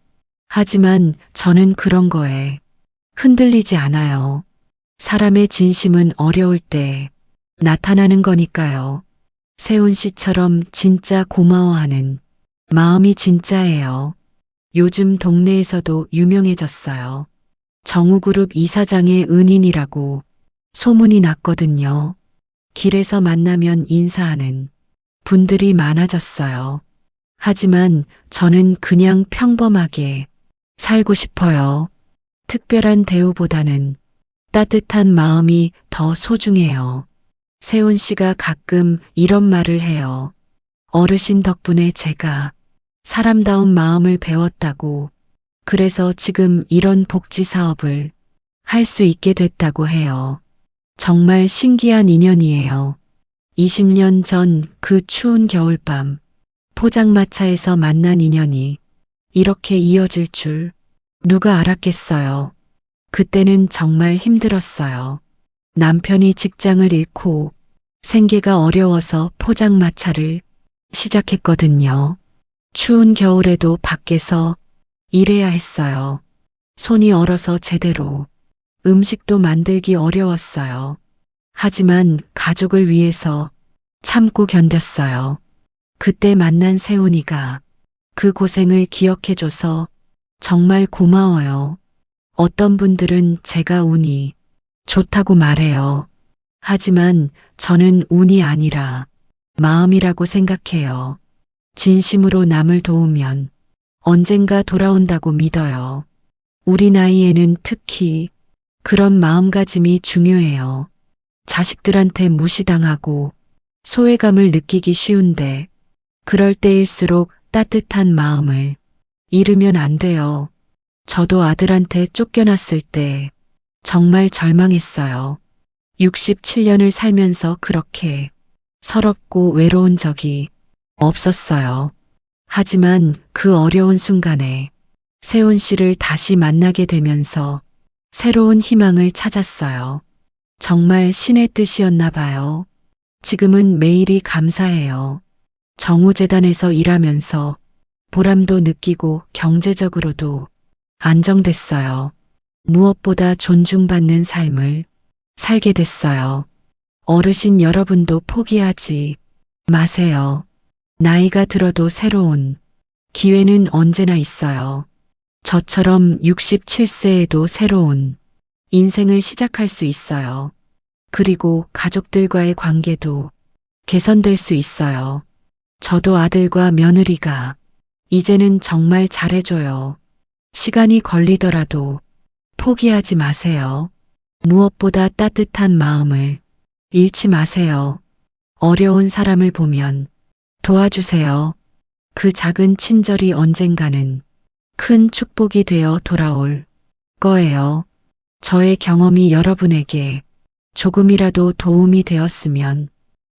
하지만 저는 그런 거에 흔들리지 않아요. 사람의 진심은 어려울 때 나타나는 거니까요. 세훈 씨처럼 진짜 고마워하는 마음이 진짜예요. 요즘 동네에서도 유명해졌어요. 정우그룹 이사장의 은인이라고 소문이 났거든요. 길에서 만나면 인사하는 분들이 많아졌어요. 하지만 저는 그냥 평범하게 살고 싶어요. 특별한 대우보다는 따뜻한 마음이 더 소중해요. 세훈 씨가 가끔 이런 말을 해요. 어르신 덕분에 제가 사람다운 마음을 배웠다고, 그래서 지금 이런 복지 사업을 할 수 있게 됐다고 해요. 정말 신기한 인연이에요. 20년 전 그 추운 겨울밤 포장마차에서 만난 인연이 이렇게 이어질 줄 누가 알았겠어요. 그때는 정말 힘들었어요. 남편이 직장을 잃고 생계가 어려워서 포장마차를 시작했거든요. 추운 겨울에도 밖에서 일해야 했어요. 손이 얼어서 제대로 음식도 만들기 어려웠어요. 하지만 가족을 위해서 참고 견뎠어요. 그때 만난 세훈이가 그 고생을 기억해줘서 정말 고마워요. 어떤 분들은 제가 운이 좋다고 말해요. 하지만 저는 운이 아니라 마음이라고 생각해요. 진심으로 남을 도우면 언젠가 돌아온다고 믿어요. 우리 나이에는 특히 그런 마음가짐이 중요해요. 자식들한테 무시당하고 소외감을 느끼기 쉬운데 그럴 때일수록 따뜻한 마음을 잃으면 안 돼요. 저도 아들한테 쫓겨났을 때 정말 절망했어요. 67년을 살면서 그렇게 서럽고 외로운 적이 없었어요. 하지만 그 어려운 순간에 세훈 씨를 다시 만나게 되면서 새로운 희망을 찾았어요. 정말 신의 뜻이었나 봐요. 지금은 매일이 감사해요. 정우재단에서 일하면서 보람도 느끼고 경제적으로도 안정됐어요. 무엇보다 존중받는 삶을 살게 됐어요. 어르신 여러분도 포기하지 마세요. 나이가 들어도 새로운 기회는 언제나 있어요. 저처럼 67세에도 새로운 인생을 시작할 수 있어요. 그리고 가족들과의 관계도 개선될 수 있어요. 저도 아들과 며느리가 이제는 정말 잘해줘요. 시간이 걸리더라도 포기하지 마세요. 무엇보다 따뜻한 마음을 잃지 마세요. 어려운 사람을 보면 도와주세요. 그 작은 친절이 언젠가는 큰 축복이 되어 돌아올 거예요. 저의 경험이 여러분에게 조금이라도 도움이 되었으면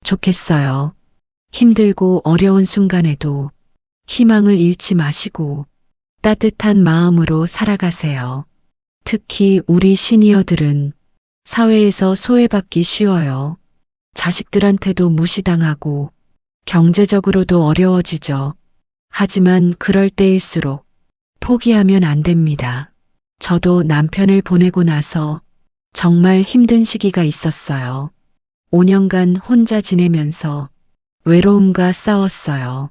좋겠어요. 힘들고 어려운 순간에도 희망을 잃지 마시고 따뜻한 마음으로 살아가세요. 특히 우리 시니어들은 사회에서 소외받기 쉬워요. 자식들한테도 무시당하고 경제적으로도 어려워지죠. 하지만 그럴 때일수록 포기하면 안 됩니다. 저도 남편을 보내고 나서 정말 힘든 시기가 있었어요. 5년간 혼자 지내면서 외로움과 싸웠어요.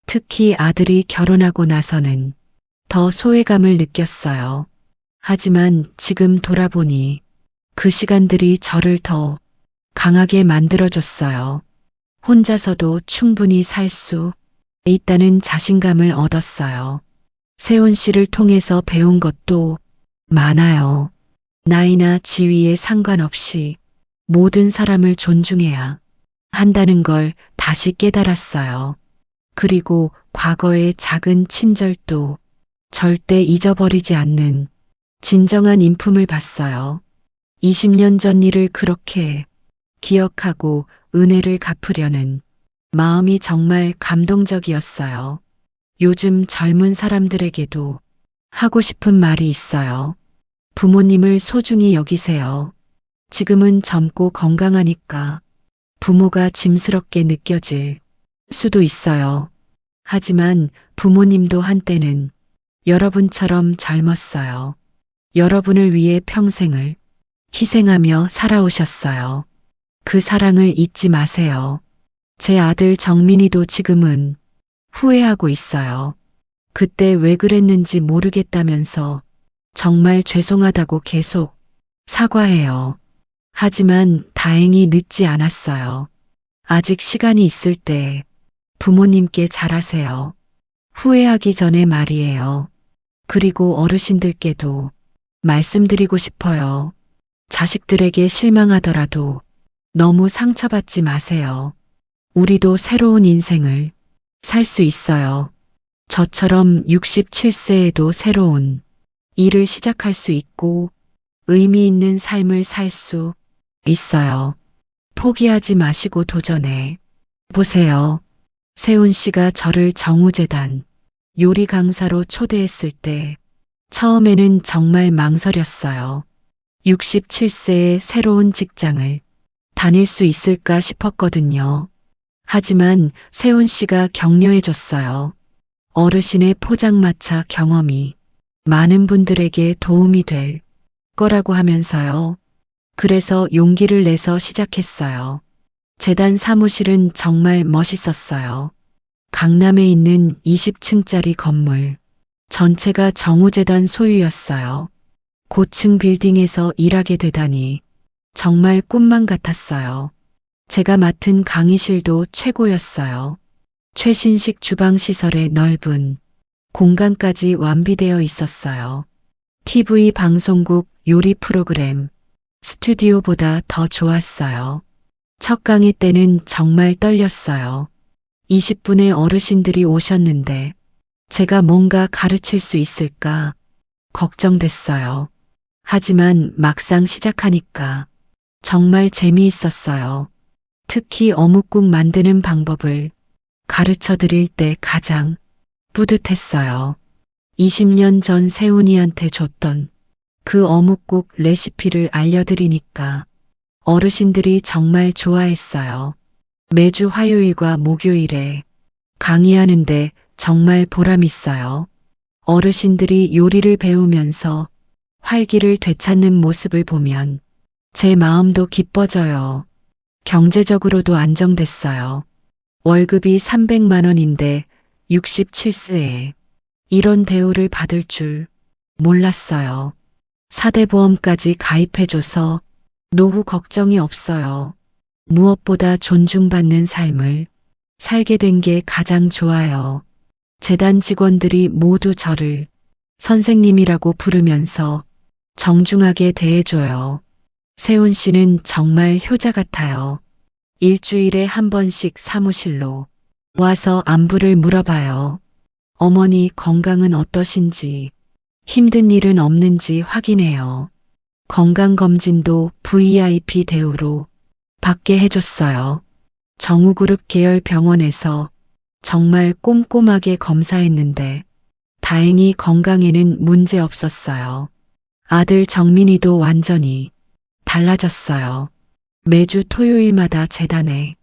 특히 아들이 결혼하고 나서는 더 소외감을 느꼈어요. 하지만 지금 돌아보니 그 시간들이 저를 더 강하게 만들어줬어요. 혼자서도 충분히 살 수 있다는 자신감을 얻었어요. 세훈 씨를 통해서 배운 것도 많아요. 나이나 지위에 상관없이 모든 사람을 존중해야 한다는 걸 다시 깨달았어요. 그리고 과거의 작은 친절도 절대 잊어버리지 않는 진정한 인품을 봤어요. 20년 전 일을 그렇게 기억하고 은혜를 갚으려는 마음이 정말 감동적이었어요. 요즘 젊은 사람들에게도 하고 싶은 말이 있어요. 부모님을 소중히 여기세요. 지금은 젊고 건강하니까 부모가 짐스럽게 느껴질 수도 있어요. 하지만 부모님도 한때는 여러분처럼 젊었어요. 여러분을 위해 평생을 희생하며 살아오셨어요. 그 사랑을 잊지 마세요. 제 아들 정민이도 지금은 후회하고 있어요. 그때 왜 그랬는지 모르겠다면서 정말 죄송하다고 계속 사과해요. 하지만 다행히 늦지 않았어요. 아직 시간이 있을 때 부모님께 잘하세요. 후회하기 전에 말이에요. 그리고 어르신들께도 말씀드리고 싶어요. 자식들에게 실망하더라도 너무 상처받지 마세요. 우리도 새로운 인생을 살 수 있어요. 저처럼 67세에도 새로운 일을 시작할 수 있고 의미 있는 삶을 살 수 있어요. 포기하지 마시고 도전해 보세요. 세훈 씨가 저를 정우재단 요리 강사로 초대했을 때 처음에는 정말 망설였어요. 67세의 새로운 직장을 다닐 수 있을까 싶었거든요. 하지만 세훈 씨가 격려해 줬어요. 어르신의 포장마차 경험이 많은 분들에게 도움이 될 거라고 하면서요. 그래서 용기를 내서 시작했어요. 재단 사무실은 정말 멋있었어요. 강남에 있는 20층짜리 건물 전체가 정우재단 소유였어요. 고층 빌딩에서 일하게 되다니 정말 꿈만 같았어요. 제가 맡은 강의실도 최고였어요. 최신식 주방 시설에 넓은 공간까지 완비되어 있었어요. TV 방송국 요리 프로그램, 스튜디오보다 더 좋았어요. 첫 강의 때는 정말 떨렸어요. 20분의 어르신들이 오셨는데 제가 뭔가 가르칠 수 있을까 걱정됐어요. 하지만 막상 시작하니까 정말 재미있었어요. 특히 어묵국 만드는 방법을 가르쳐 드릴 때 가장 뿌듯했어요. 20년 전 세훈이한테 줬던 그 어묵국 레시피를 알려드리니까 어르신들이 정말 좋아했어요. 매주 화요일과 목요일에 강의하는데 정말 보람 있어요. 어르신들이 요리를 배우면서 활기를 되찾는 모습을 보면 제 마음도 기뻐져요. 경제적으로도 안정됐어요. 월급이 300만 원인데 67세에 이런 대우를 받을 줄 몰랐어요. 4대 보험까지 가입해줘서 노후 걱정이 없어요. 무엇보다 존중받는 삶을 살게 된 게 가장 좋아요. 재단 직원들이 모두 저를 선생님이라고 부르면서 정중하게 대해줘요. 세훈 씨는 정말 효자 같아요. 일주일에 한 번씩 사무실로 와서 안부를 물어봐요. 어머니 건강은 어떠신지, 힘든 일은 없는지 확인해요. 건강검진도 VIP 대우로 받게 해줬어요. 정우그룹 계열 병원에서 정말 꼼꼼하게 검사했는데 다행히 건강에는 문제 없었어요. 아들 정민이도 완전히 달라졌어요. 매주 토요일마다 재단에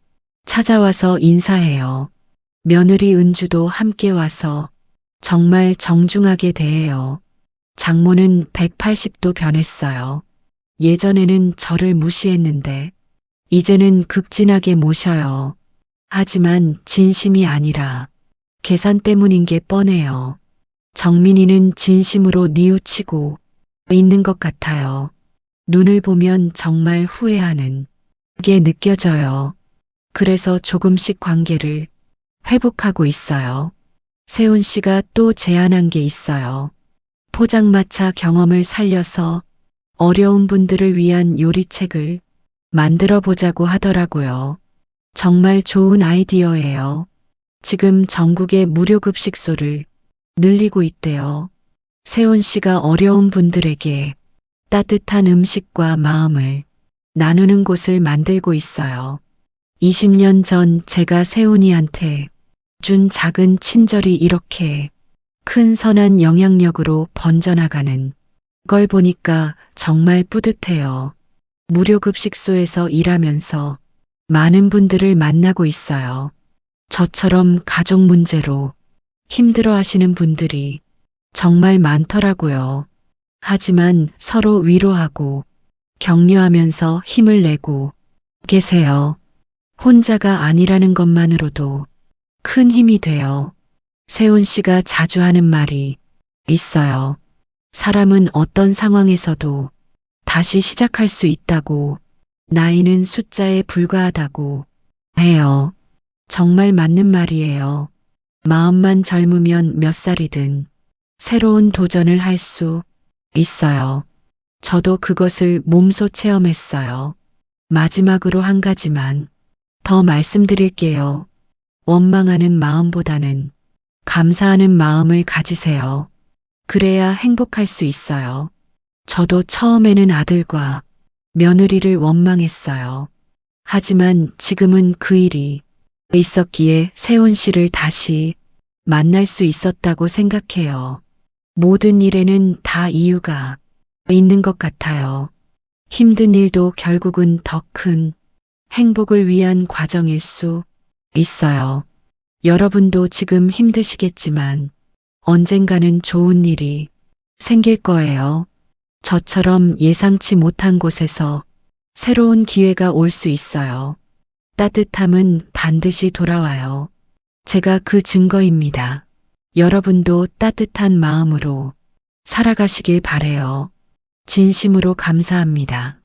찾아와서 인사해요. 며느리 은주도 함께 와서 정말 정중하게 대해요. 장모는 180도 변했어요. 예전에는 저를 무시했는데 이제는 극진하게 모셔요. 하지만 진심이 아니라 계산 때문인 게 뻔해요. 정민이는 진심으로 뉘우치고 있는 것 같아요. 눈을 보면 정말 후회하는 게 느껴져요. 그래서 조금씩 관계를 회복하고 있어요. 세훈 씨가 또 제안한 게 있어요. 포장마차 경험을 살려서 어려운 분들을 위한 요리책을 만들어 보자고 하더라고요. 정말 좋은 아이디어예요. 지금 전국의 무료급식소를 늘리고 있대요. 세훈 씨가 어려운 분들에게 따뜻한 음식과 마음을 나누는 곳을 만들고 있어요. 20년 전 제가 세훈이한테 준 작은 친절이 이렇게 큰 선한 영향력으로 번져나가는 걸 보니까 정말 뿌듯해요. 무료급식소에서 일하면서 많은 분들을 만나고 있어요. 저처럼 가족 문제로 힘들어 하시는 분들이 정말 많더라고요. 하지만 서로 위로하고 격려하면서 힘을 내고 계세요. 혼자가 아니라는 것만으로도 큰 힘이 돼요. 세훈 씨가 자주 하는 말이 있어요. 사람은 어떤 상황에서도 다시 시작할 수 있다고, 나이는 숫자에 불과하다고 해요. 정말 맞는 말이에요. 마음만 젊으면 몇 살이든 새로운 도전을 할 수 있어요. 저도 그것을 몸소 체험했어요. 마지막으로 한 가지만 더 말씀드릴게요. 원망하는 마음보다는 감사하는 마음을 가지세요. 그래야 행복할 수 있어요. 저도 처음에는 아들과 며느리를 원망했어요. 하지만 지금은 그 일이 있었기에 세훈 씨를 다시 만날 수 있었다고 생각해요. 모든 일에는 다 이유가 있는 것 같아요. 힘든 일도 결국은 더 큰 행복을 위한 과정일 수 있어요. 여러분도 지금 힘드시겠지만 언젠가는 좋은 일이 생길 거예요. 저처럼 예상치 못한 곳에서 새로운 기회가 올 수 있어요. 따뜻함은 반드시 돌아와요. 제가 그 증거입니다. 여러분도 따뜻한 마음으로 살아가시길 바래요. 진심으로 감사합니다.